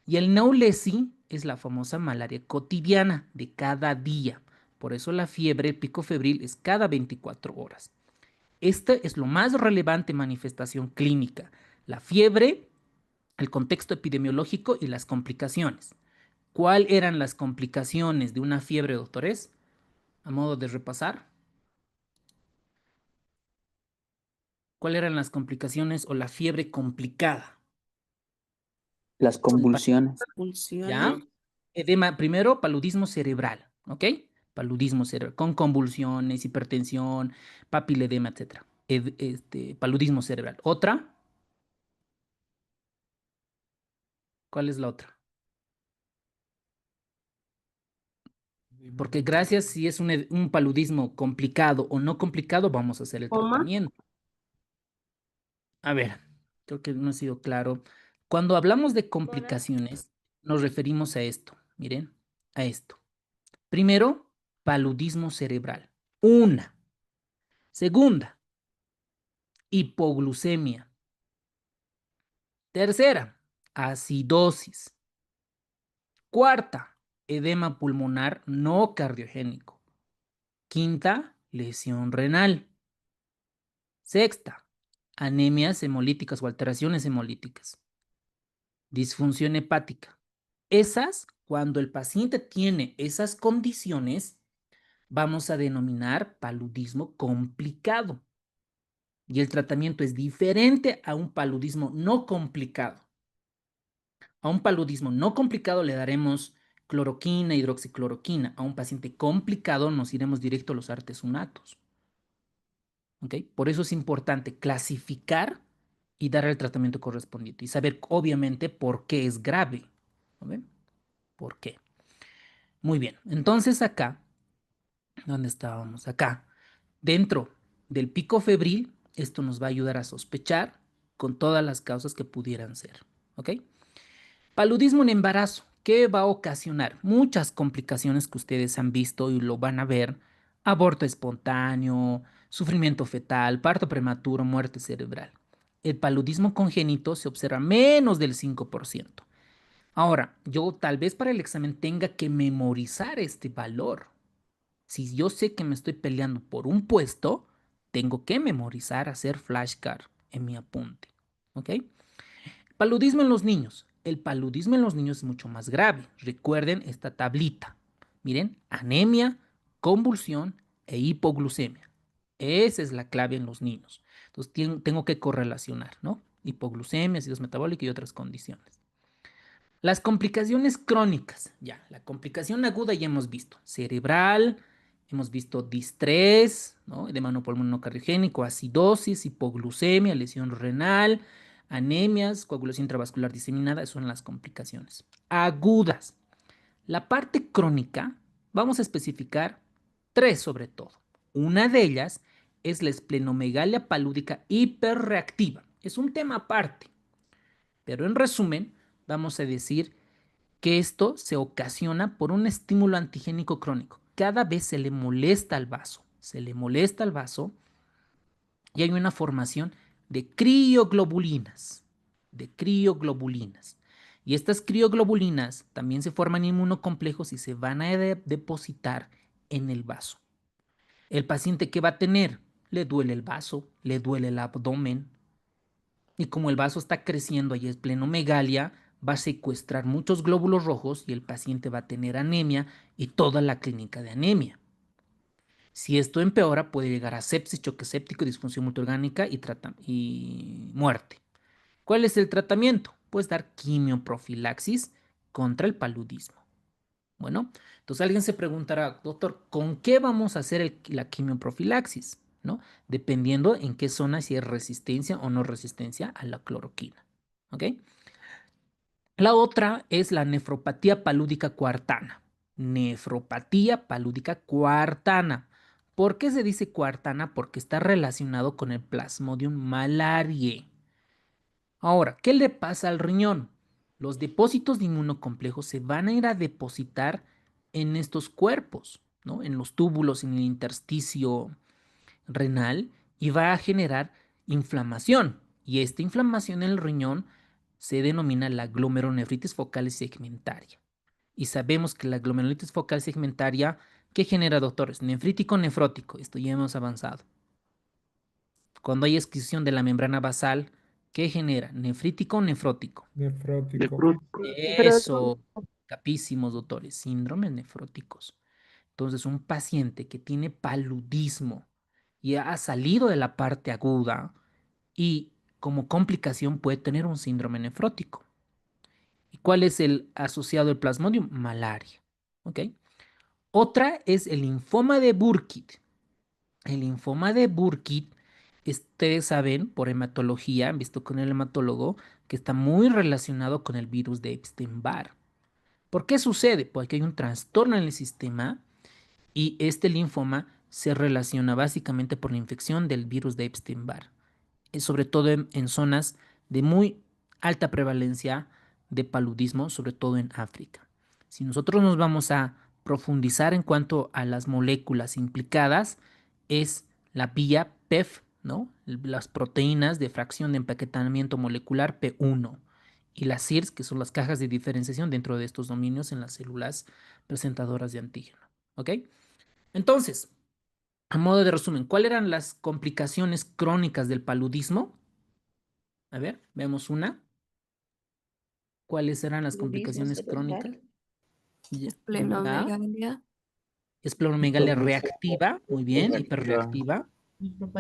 Y el Naulesi es la famosa malaria cotidiana de cada día. Por eso la fiebre, el pico febril, es cada 24 horas. Esta es lo más relevante manifestación clínica. La fiebre, el contexto epidemiológico y las complicaciones. ¿Cuáles eran las complicaciones de una fiebre, doctores? A modo de repasar. ¿Cuáles eran las complicaciones o la fiebre complicada? Las El pa- convulsiones. ¿Ya? Pulsiones. Edema, primero, paludismo cerebral, ¿ok? Paludismo cerebral, con convulsiones, hipertensión, papiledema, etcétera. Paludismo cerebral. ¿Otra? ¿Cuál es la otra? Porque gracias si es un paludismo complicado o no complicado, vamos a hacer el Coma. tratamiento. A ver, creo que no he sido claro. Cuando hablamos de complicaciones, nos referimos a esto. Miren, a esto. Primero, paludismo cerebral. Una. Segunda, hipoglucemia. Tercera, acidosis. Cuarta, edema pulmonar no cardiogénico. Quinta, lesión renal. Sexta, anemias hemolíticas o alteraciones hemolíticas. Disfunción hepática. Cuando el paciente tiene esas condiciones, vamos a denominar paludismo complicado. Y el tratamiento es diferente a un paludismo no complicado. A un paludismo no complicado le daremos cloroquina, hidroxicloroquina. A un paciente complicado nos iremos directo a los artesunatos. ¿Ok? Por eso es importante clasificar y dar el tratamiento correspondiente y saber, obviamente, por qué es grave. ¿Ok? ¿Por qué? Muy bien. Entonces acá, ¿dónde estábamos? Acá, dentro del pico febril, esto nos va a ayudar a sospechar con todas las causas que pudieran ser. ¿Ok? Paludismo en embarazo, ¿qué va a ocasionar? Muchas complicaciones que ustedes han visto y lo van a ver. Aborto espontáneo, sufrimiento fetal, parto prematuro, muerte cerebral. El paludismo congénito se observa menos del 5%. Ahora, yo tal vez para el examen tenga que memorizar este valor. Si yo sé que me estoy peleando por un puesto, tengo que memorizar, hacer flashcard en mi apunte. ¿Ok? Paludismo en los niños. El paludismo en los niños es mucho más grave. Recuerden esta tablita. Miren, anemia, convulsión e hipoglucemia. Esa es la clave en los niños. Entonces tengo que correlacionar, ¿no? Hipoglucemia, acidosis metabólica y otras condiciones. Las complicaciones crónicas, ya, la complicación aguda ya hemos visto, cerebral, hemos visto distrés, ¿no? Edema no pulmonar no cardiogénico, acidosis, hipoglucemia, lesión renal, anemias, coagulación intravascular diseminada, son las complicaciones agudas. La parte crónica, vamos a especificar tres sobre todo. Una de ellas es la esplenomegalia palúdica hiperreactiva. Es un tema aparte, pero en resumen, vamos a decir que esto se ocasiona por un estímulo antigénico crónico. Cada vez se le molesta al vaso, y hay una formación de crioglobulinas, de crioglobulinas. Y estas crioglobulinas también se forman inmunocomplejos y se van a depositar en el vaso. El paciente, ¿qué va a tener? Le duele el vaso, le duele el abdomen, y como el vaso está creciendo y es plenomegalia, va a secuestrar muchos glóbulos rojos y el paciente va a tener anemia y toda la clínica de anemia. Si esto empeora, puede llegar a sepsis, choque séptico, disfunción multiorgánica y muerte. ¿Cuál es el tratamiento? Pues dar quimioprofilaxis contra el paludismo. Bueno, entonces alguien se preguntará, doctor, ¿con qué vamos a hacer la quimioprofilaxis? ¿No? Dependiendo en qué zona, si es resistencia o no resistencia a la cloroquina. ¿Ok? La otra es la nefropatía palúdica coartana. Nefropatía palúdica coartana. ¿Por qué se dice coartana? Porque está relacionado con el Plasmodium malariae. Ahora, ¿qué le pasa al riñón? Los depósitos de inmunocomplejos se van a ir a depositar en estos cuerpos, ¿no? En los túbulos, en el intersticio renal, y va a generar inflamación. Y esta inflamación en el riñón se denomina la glomerulonefritis focal segmentaria. Y sabemos que la glomerulonefritis focal segmentaria, ¿qué genera, doctores? Nefrítico, nefrótico. Esto ya hemos avanzado. Cuando hay esquisición de la membrana basal, ¿qué genera? ¿Nefrítico o nefrótico? Nefrótico. Eso, capísimos, doctores, síndromes nefróticos. Entonces, un paciente que tiene paludismo y ha salido de la parte aguda y como complicación puede tener un síndrome nefrótico. ¿Y cuál es el asociado al Plasmodium? Malaria. ¿Ok? Otra es el linfoma de Burkitt. El linfoma de Burkitt, ustedes saben por hematología, han visto con el hematólogo, que está muy relacionado con el virus de Epstein-Barr. ¿Por qué sucede? Porque hay un trastorno en el sistema y este linfoma se relaciona básicamente por la infección del virus de Epstein-Barr, sobre todo en zonas de muy alta prevalencia de paludismo, sobre todo en África. Si nosotros nos vamos a profundizar en cuanto a las moléculas implicadas, es la vía PEF, ¿no? Las proteínas de fracción de empaquetamiento molecular P1 y las CIRS, que son las cajas de diferenciación dentro de estos dominios en las células presentadoras de antígeno. ¿Ok? Entonces, a modo de resumen, ¿cuáles eran las complicaciones crónicas del paludismo? A ver, vemos una. ¿Cuáles eran las Paludismo complicaciones cerebral. crónicas? Ya. Esplenomegalia, Esplenomegalia reactiva, muy bien, hiperreactiva.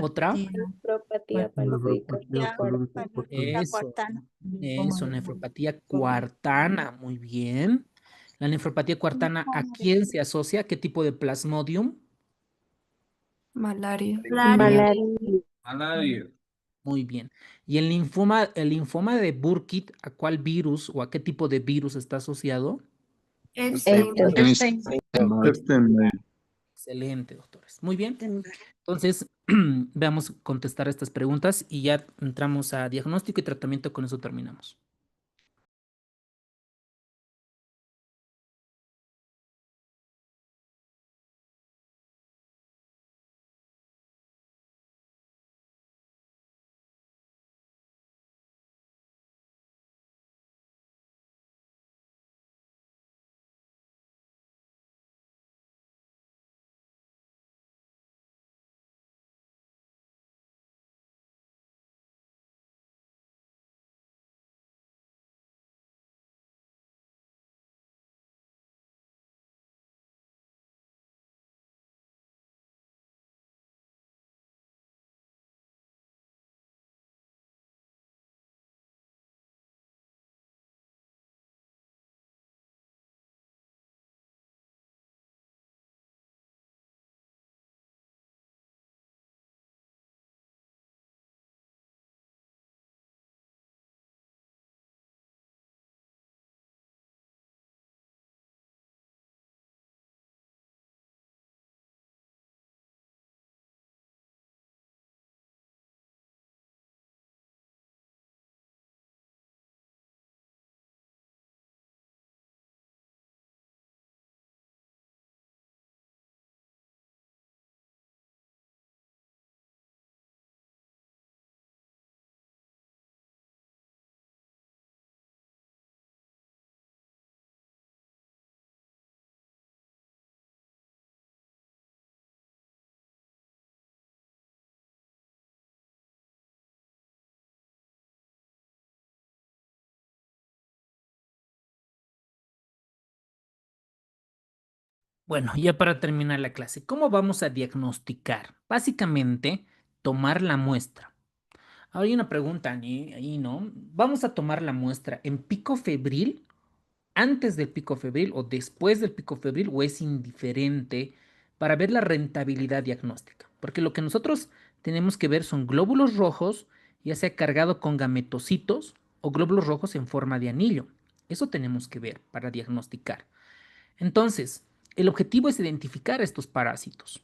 Otra, nefropatía, Nefropatía paludisca paludismo eso, coartana, eso, nefropatía coartana, muy bien. La nefropatía coartana, ¿a quién se asocia? ¿Qué tipo de plasmodium? malaria, Malaria. Malaria. Muy bien. ¿Y el linfoma de Burkitt, a cuál virus o a qué tipo de virus está asociado? Epstein, Excelente, doctores. Muy bien. Entonces, veamos contestar estas preguntas y ya entramos a diagnóstico y tratamiento. Con eso terminamos. Bueno, ya para terminar la clase, ¿cómo vamos a diagnosticar? Básicamente, tomar la muestra. Ahora hay una pregunta ahí, ¿no? ¿Vamos a tomar la muestra en pico febril, antes del pico febril o después del pico febril, o es indiferente para ver la rentabilidad diagnóstica? Porque lo que nosotros tenemos que ver son glóbulos rojos, ya sea cargado con gametocitos o glóbulos rojos en forma de anillo. Eso tenemos que ver para diagnosticar. Entonces, el objetivo es identificar estos parásitos.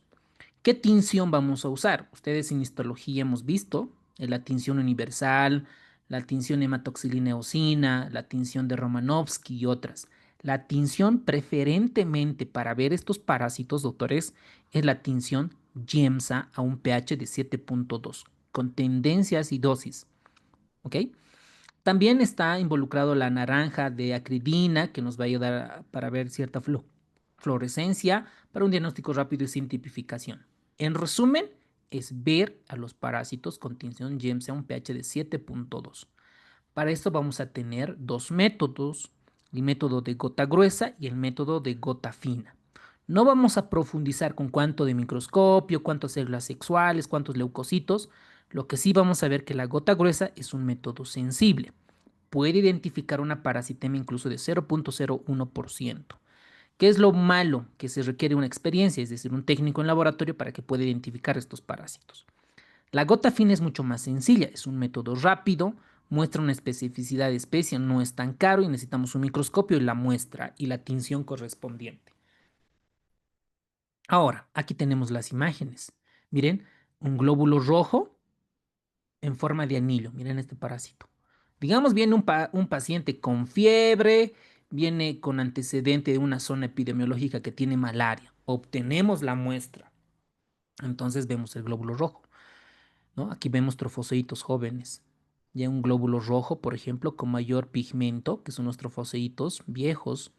¿Qué tinción vamos a usar? Ustedes en histología hemos visto la tinción universal, la tinción hematoxilina eosina, la tinción de Romanovsky y otras. La tinción preferentemente para ver estos parásitos, doctores, es la tinción GEMSA a un pH de 7.2 con tendencia a acidosis. ¿Ok? También está involucrado la naranja de acridina, que nos va a ayudar para ver cierta fluorescencia para un diagnóstico rápido y sin tipificación. En resumen, es ver a los parásitos con tinción GEMS a un pH de 7.2. Para esto vamos a tener dos métodos, el método de gota gruesa y el método de gota fina. No vamos a profundizar con cuánto de microscopio, cuántas células sexuales, cuántos leucocitos. Lo que sí vamos a ver que la gota gruesa es un método sensible. Puede identificar una parasitemia incluso de 0.01%. ¿Qué es lo malo? Que se requiere una experiencia, es decir, un técnico en laboratorio para que pueda identificar estos parásitos. La gota fina es mucho más sencilla, es un método rápido, muestra una especificidad de especie, no es tan caro y necesitamos un microscopio y la muestra y la tinción correspondiente. Ahora, aquí tenemos las imágenes. Miren, un glóbulo rojo en forma de anillo. Miren este parásito. Digamos, viene un paciente con fiebre, viene con antecedente de una zona epidemiológica que tiene malaria. Obtenemos la muestra. Entonces vemos el glóbulo rojo, ¿no? Aquí vemos trofoceitos jóvenes. Ya un glóbulo rojo, por ejemplo, con mayor pigmento, que son los trofoceitos viejos.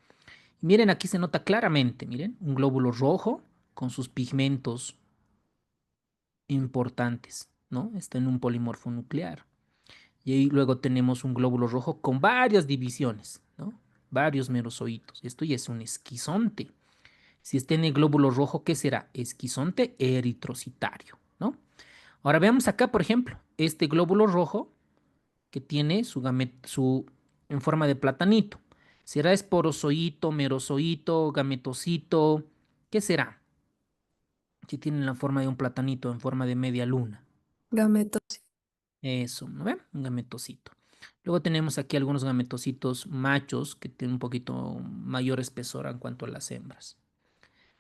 Miren, aquí se nota claramente, miren, un glóbulo rojo con sus pigmentos importantes, ¿no? Está en un polimorfo nuclear. Y ahí luego tenemos un glóbulo rojo con varias divisiones, ¿no? Varios merozoitos. Esto ya es un esquizonte. Si está en el glóbulo rojo, ¿qué será? Esquizonte eritrocitario, ¿no? Ahora veamos acá, por ejemplo, este glóbulo rojo que tiene en forma de platanito. ¿Será esporozoito, merozoito, gametocito? ¿Qué será? Si tiene la forma de un platanito en forma de media luna. Gametos. Eso, ¿no ven? Un gametocito. Luego tenemos aquí algunos gametocitos machos que tienen un poquito mayor espesor en cuanto a las hembras.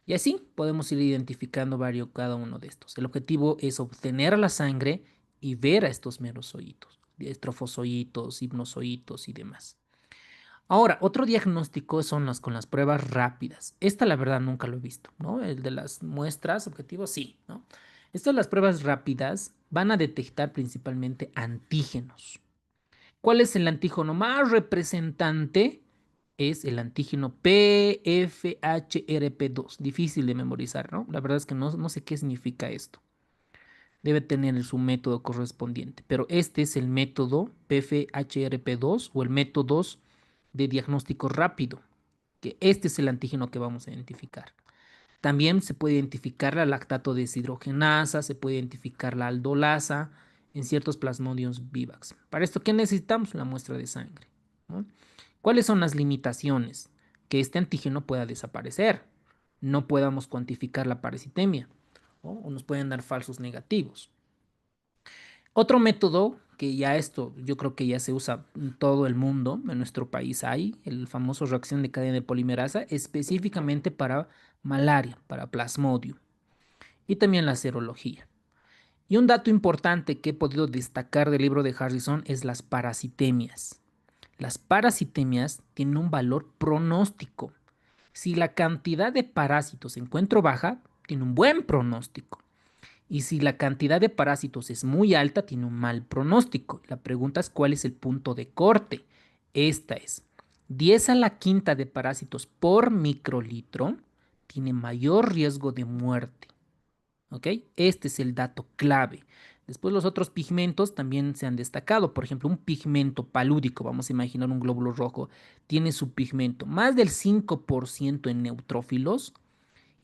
Y así podemos ir identificando cada uno de estos. El objetivo es obtener la sangre y ver a estos merozoitos, estrofozoitos, hipnozoitos y demás. Ahora, otro diagnóstico son con las pruebas rápidas. Esta la verdad nunca lo he visto, ¿no? El de las muestras, objetivos, sí, ¿no? Estas las pruebas rápidas van a detectar principalmente antígenos. ¿Cuál es el antígeno más representante? Es el antígeno PFHRP2. Difícil de memorizar, ¿no? La verdad es que no sé qué significa esto. Debe tener su método correspondiente, pero este es el método PFHRP2 o el método de diagnóstico rápido, que este es el antígeno que vamos a identificar. También se puede identificar la lactato deshidrogenasa, se puede identificar la aldolasa en ciertos plasmodiums vivax. Para esto, ¿qué necesitamos? La muestra de sangre, ¿no? ¿Cuáles son las limitaciones? Que este antígeno pueda desaparecer, no podamos cuantificar la parasitemia, ¿no? O nos pueden dar falsos negativos. Otro método que ya esto yo creo que ya se usa en todo el mundo, en nuestro país hay, el famoso reacción de cadena de polimerasa, específicamente para malaria, para plasmodium, y también la serología. Y un dato importante que he podido destacar del libro de Harrison es las parasitemias. Las parasitemias tienen un valor pronóstico. Si la cantidad de parásitos encuentro baja, tiene un buen pronóstico. Y si la cantidad de parásitos es muy alta, tiene un mal pronóstico. La pregunta es cuál es el punto de corte. Esta es 10 a la quinta de parásitos por microlitro, tiene mayor riesgo de muerte. ¿Ok? Este es el dato clave. Después los otros pigmentos también se han destacado. Por ejemplo, un pigmento palúdico, vamos a imaginar un glóbulo rojo, tiene su pigmento más del 5% en neutrófilos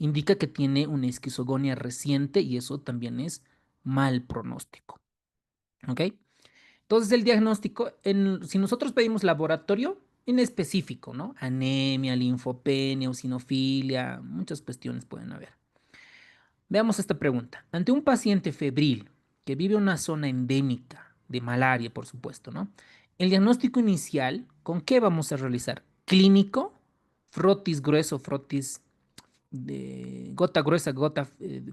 indica que tiene una esquizogonia reciente y eso también es mal pronóstico. ¿Ok? Entonces el diagnóstico, si nosotros pedimos laboratorio en específico, ¿no? Anemia, linfopenia, eosinofilia, muchas cuestiones pueden haber. Veamos esta pregunta. Ante un paciente febril que vive en una zona endémica de malaria, por supuesto, ¿no? El diagnóstico inicial, ¿con qué vamos a realizar? Clínico, frotis grueso, frotis de gota gruesa, gota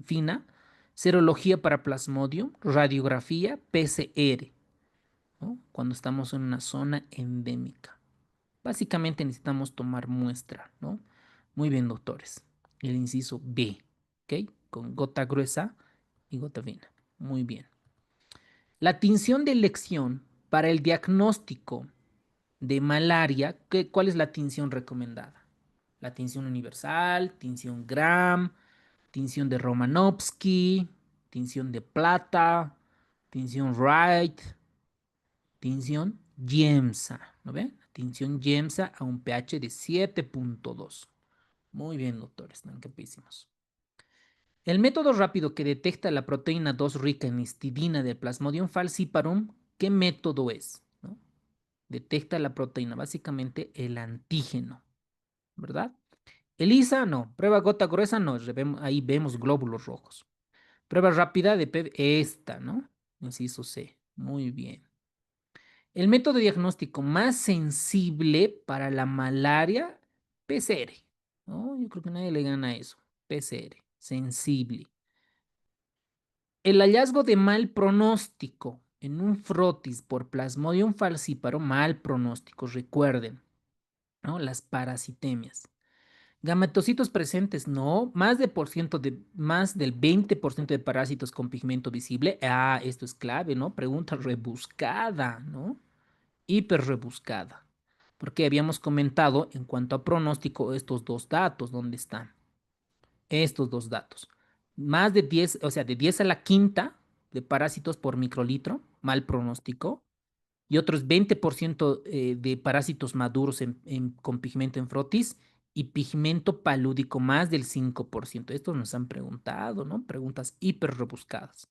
fina, serología para plasmodium, radiografía, PCR, ¿no? Cuando estamos en una zona endémica. Básicamente necesitamos tomar muestra, ¿no? Muy bien, doctores. El inciso B, ¿ok? Con gota gruesa y gota fina. Muy bien. La tinción de elección para el diagnóstico de malaria, ¿cuál es la tinción recomendada? La tinción universal, tinción Gram, tinción de Romanovsky, tinción de plata, tinción Wright, tinción Giemsa, ¿no ven? Tinción Giemsa a un pH de 7.2. Muy bien, doctores, están capísimos. El método rápido que detecta la proteína 2 rica en histidina del Plasmodium falciparum, ¿qué método es? ¿No? Detecta la proteína, básicamente el antígeno, ¿verdad? ELISA, no. Prueba gota gruesa, no. Ahí vemos glóbulos rojos. Prueba rápida de PEV, esta, ¿no? Inciso C. Muy bien. El método diagnóstico más sensible para la malaria, PCR. ¿No? Yo creo que nadie le gana eso. PCR, sensible. El hallazgo de mal pronóstico en un frotis por Plasmodium falciparum, mal pronóstico, recuerden, ¿no? Las parasitemias. Gametocitos presentes, no, más del 20% de parásitos con pigmento visible. Ah, esto es clave, ¿no? Pregunta rebuscada, ¿no? Hiper rebuscada. Porque habíamos comentado en cuanto a pronóstico estos dos datos, ¿dónde están? Estos dos datos. Más de 10, o sea, de 10 a la quinta de parásitos por microlitro, mal pronóstico, y otros 20% de parásitos maduros con pigmento en frotis y pigmento palúdico más del 5%. Estos nos han preguntado, ¿no? Preguntas hiper rebuscadas.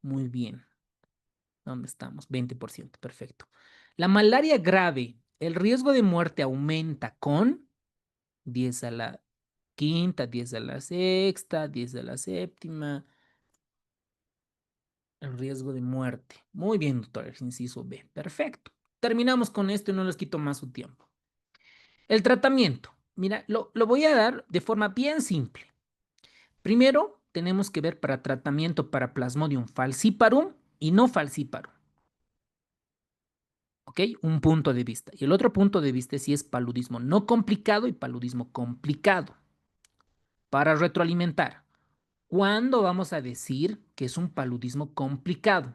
Muy bien. ¿Dónde estamos? 20%, perfecto. La malaria grave, el riesgo de muerte aumenta con 10 a la quinta, 10 a la sexta, 10 a la séptima. El riesgo de muerte. Muy bien, doctor, inciso B. Perfecto. Terminamos con esto y no les quito más su tiempo. El tratamiento. Mira, lo voy a dar de forma bien simple. Primero, tenemos que ver para tratamiento para Plasmodium falciparum y no falciparum. ¿Ok? Un punto de vista. Y el otro punto de vista es si es paludismo no complicado y paludismo complicado. Para retroalimentar, ¿cuándo vamos a decir que es un paludismo complicado?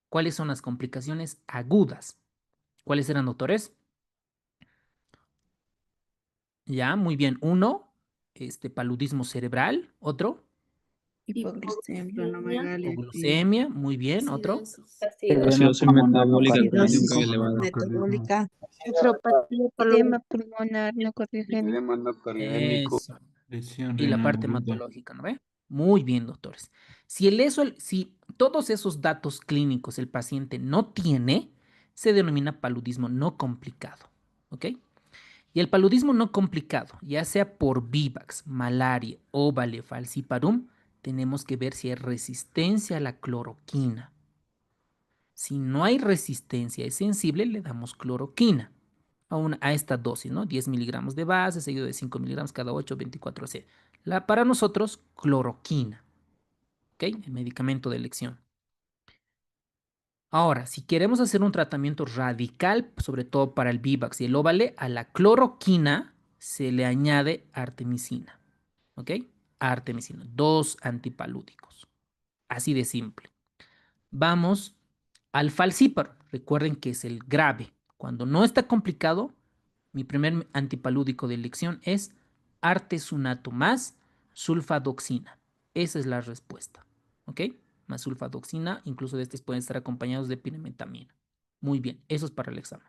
¿Cuáles son las complicaciones agudas? ¿Cuáles eran, doctores? Ya, muy bien. Uno, paludismo cerebral. Otro, Hipoglucemia, splenomegalia, hipoglucemia. Muy bien. Otro, Edema Acidosis metabólica pulmonar crónica acidosis elevada. metabólica, Nefropatía, edema pulmonar no cardiogénico. Edema no cardiogénico. eso. Lesión Y la renal parte aguda. hematológica, ¿no ve? Muy bien, doctores. Si todos esos datos clínicos el paciente no tiene, se denomina paludismo no complicado. ¿Ok? Y el paludismo no complicado, ya sea por vivax, malaria, óvale, falciparum, tenemos que ver si hay resistencia a la cloroquina. Si no hay resistencia, es sensible, le damos cloroquina a esta dosis, ¿no? 10 miligramos de base, seguido de 5 miligramos cada 8, 24 C. Para nosotros, cloroquina, ¿ok? El medicamento de elección. Ahora, si queremos hacer un tratamiento radical, sobre todo para el Vivax y el Óvale, a la cloroquina se le añade artemisina, ¿ok? Artemisina, dos antipalúdicos. Así de simple. Vamos al falciparum. Recuerden que es el grave. Cuando no está complicado, mi primer antipalúdico de elección es artesunato más sulfadoxina. Esa es la respuesta. ¿Ok? Más sulfadoxina, incluso de estos pueden estar acompañados de piremetamina. Muy bien, eso es para el examen.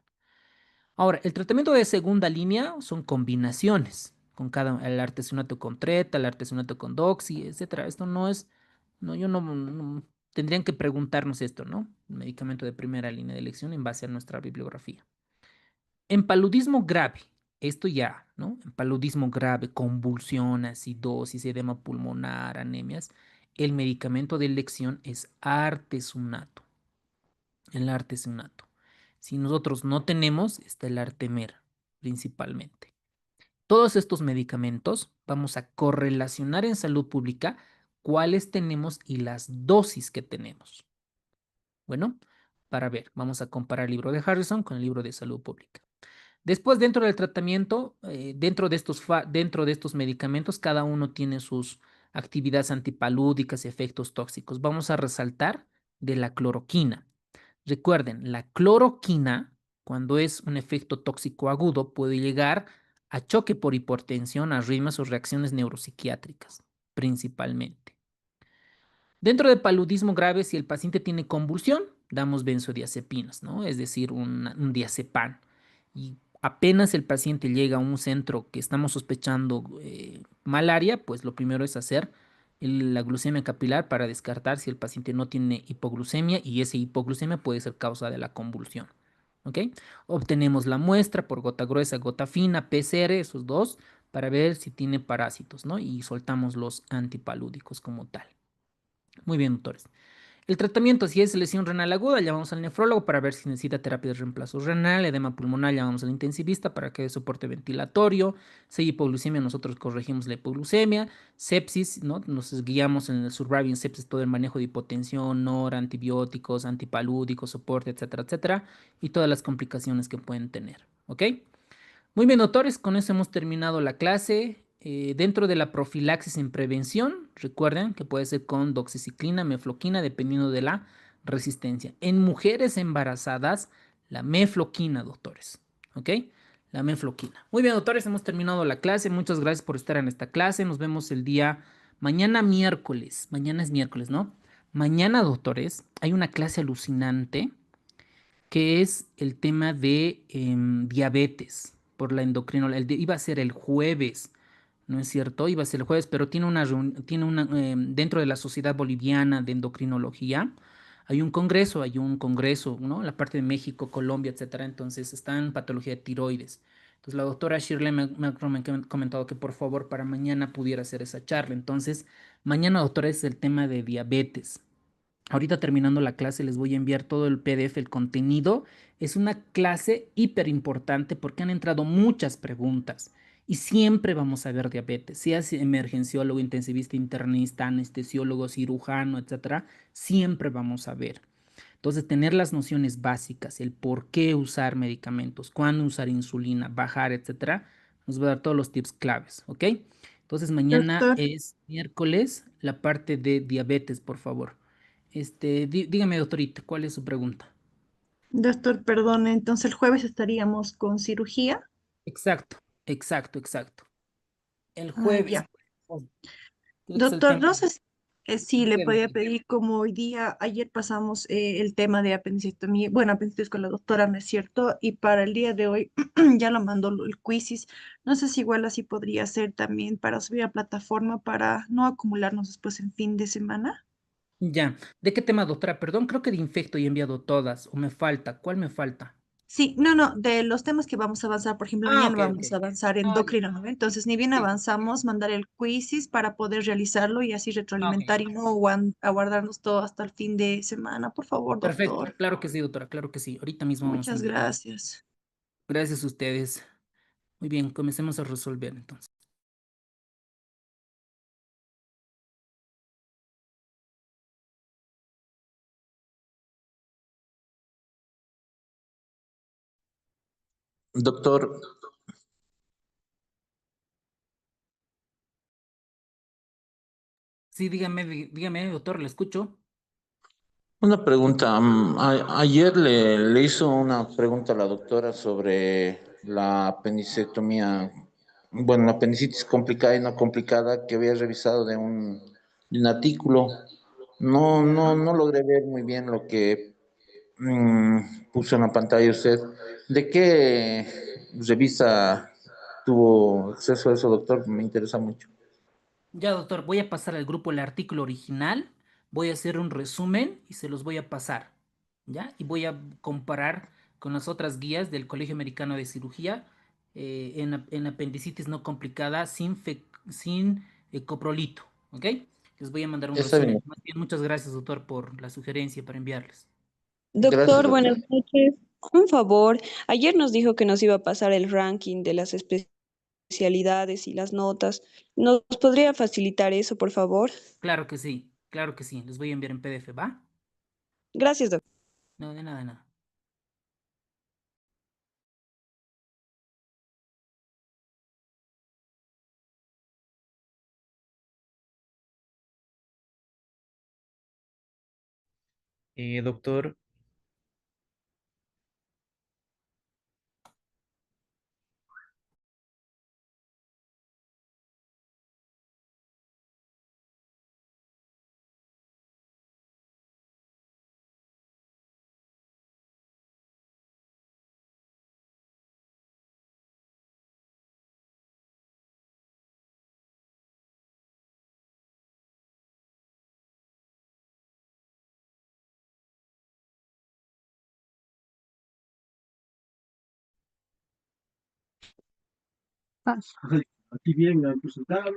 Ahora, el tratamiento de segunda línea son combinaciones. con el artesonato con treta, el artesonato con doxy, etcétera. Esto no es, no, tendrían que preguntarnos esto, ¿no? Un medicamento de primera línea de elección en base a nuestra bibliografía. En paludismo grave, esto ya, ¿no? En paludismo grave, convulsión, acidosis, edema pulmonar, anemias, el medicamento de elección es artesunato, el artesunato. Si nosotros no tenemos, está el Artemer, principalmente. Todos estos medicamentos vamos a correlacionar en salud pública cuáles tenemos y las dosis que tenemos. Bueno, para ver, vamos a comparar el libro de Harrison con el libro de salud pública. Después, dentro del tratamiento, dentro de estos medicamentos, cada uno tiene sus actividades antipalúdicas y efectos tóxicos. Vamos a resaltar de la cloroquina. Recuerden, la cloroquina, cuando es un efecto tóxico agudo, puede llegar a choque por hipotensión, arritmias o reacciones neuropsiquiátricas, principalmente. Dentro de paludismo grave, si el paciente tiene convulsión, damos benzodiazepinas, ¿no? Es decir, un diazepam. Y apenas el paciente llega a un centro que estamos sospechando malaria, pues lo primero es hacer la glucemia capilar para descartar si el paciente no tiene hipoglucemia y esa hipoglucemia puede ser causa de la convulsión. ¿Ok? Obtenemos la muestra por gota gruesa, gota fina, PCR, esos dos, para ver si tiene parásitos, ¿no? Y soltamos los antipalúdicos como tal. Muy bien, doctores. El tratamiento, si es lesión renal aguda, llamamos al nefrólogo para ver si necesita terapia de reemplazo renal, edema pulmonar, llamamos al intensivista para que dé soporte ventilatorio, si hay hipoglucemia, nosotros corregimos la hipoglucemia, sepsis, ¿no? Nos guiamos en el Surviving Sepsis, todo el manejo de hipotensión, NOR, antibióticos, antipalúdicos, soporte, etcétera, etcétera, y todas las complicaciones que pueden tener, ¿ok? Muy bien, doctores, con eso hemos terminado la clase. Dentro de la profilaxis en prevención, recuerden que puede ser con doxiciclina, mefloquina, dependiendo de la resistencia. En mujeres embarazadas, la mefloquina, doctores. ¿Ok? La mefloquina. Muy bien, doctores, hemos terminado la clase. Muchas gracias por estar en esta clase. Nos vemos el día mañana miércoles. Mañana es miércoles, ¿no? Mañana, doctores, hay una clase alucinante que es el tema de diabetes por la endocrinología. Iba a ser el jueves, ¿no es cierto? Iba a ser el jueves, pero dentro de la Sociedad Boliviana de Endocrinología, hay un congreso, ¿no? La parte de México, Colombia, etcétera. Entonces está en patología de tiroides. Entonces la doctora Shirley me ha comentado que por favor para mañana pudiera hacer esa charla. Entonces, mañana, doctora, es el tema de diabetes. Ahorita terminando la clase les voy a enviar todo el PDF, el contenido. Es una clase hiper importante porque han entrado muchas preguntas y siempre vamos a ver diabetes, sea emergenciólogo, intensivista, internista, anestesiólogo, cirujano, etcétera, siempre vamos a ver. Entonces, tener las nociones básicas, el por qué usar medicamentos, cuándo usar insulina, bajar, etcétera, nos va a dar todos los tips claves, ¿ok? Entonces, mañana Doctor, es miércoles, la parte de diabetes, por favor. Dígame, doctorita, ¿cuál es su pregunta? doctor, perdón, entonces el jueves estaríamos con cirugía. Exacto, exacto, exacto. El Ah, jueves, ya. oh, tiene que ser el Doctor, tema. no sé si le Dígame. podía pedir como hoy día, ayer pasamos el tema de apendicectomía, bueno, apendicitis con la doctora, ¿no es cierto? Y para el día de hoy ya lo mandó el quizzes. No sé si igual así podría ser también para subir a plataforma para no acumularnos después en fin de semana. Ya. ¿De qué tema, doctora? Perdón, creo que de infecto y he enviado todas, o me falta. ¿Cuál me falta? Sí, no, no, de los temas que vamos a avanzar, por ejemplo, Ah, mañana ok, ok. vamos a avanzar Ah, ya. endocrino, ¿no? Entonces, ni bien Sí. avanzamos, mandar el quizzes para poder realizarlo y así Ah, ok. retroalimentar y no aguardarnos todo hasta el fin de semana, por favor, Perfecto. doctor. Claro que sí, doctora. Claro que sí. Ahorita mismo vamos a Muchas enviar. gracias. Gracias a ustedes. Muy bien, comencemos a resolver entonces. Doctor, Sí, dígame, dígame, doctor, le escucho. una pregunta. Ayer le hizo una pregunta a la doctora sobre la apendicectomía, bueno, la apendicitis complicada y no complicada que había revisado de un artículo. Ya. No logré ver muy bien lo que puso en la pantalla usted. ¿De qué revista tuvo acceso a eso, doctor, me interesa mucho. Ya, doctor, voy a pasar al grupo el artículo original, voy a hacer un resumen y se los voy a pasar, ¿ya? Y voy a comparar con las otras guías del Colegio Americano de Cirugía en apendicitis no complicada sin coprolito, ¿ok? Les voy a mandar un Está bien. resumen. Más bien, muchas gracias, doctor, por la sugerencia para enviarles. Gracias, Doctor, doctor. buenas noches. Un favor, ayer nos dijo que nos iba a pasar el ranking de las especialidades y las notas. ¿Nos podría facilitar eso, por favor? Claro que sí, les voy a enviar en PDF, ¿va? Gracias, doctor. No, de nada, de nada. Doctor, Aquí bien, presentado,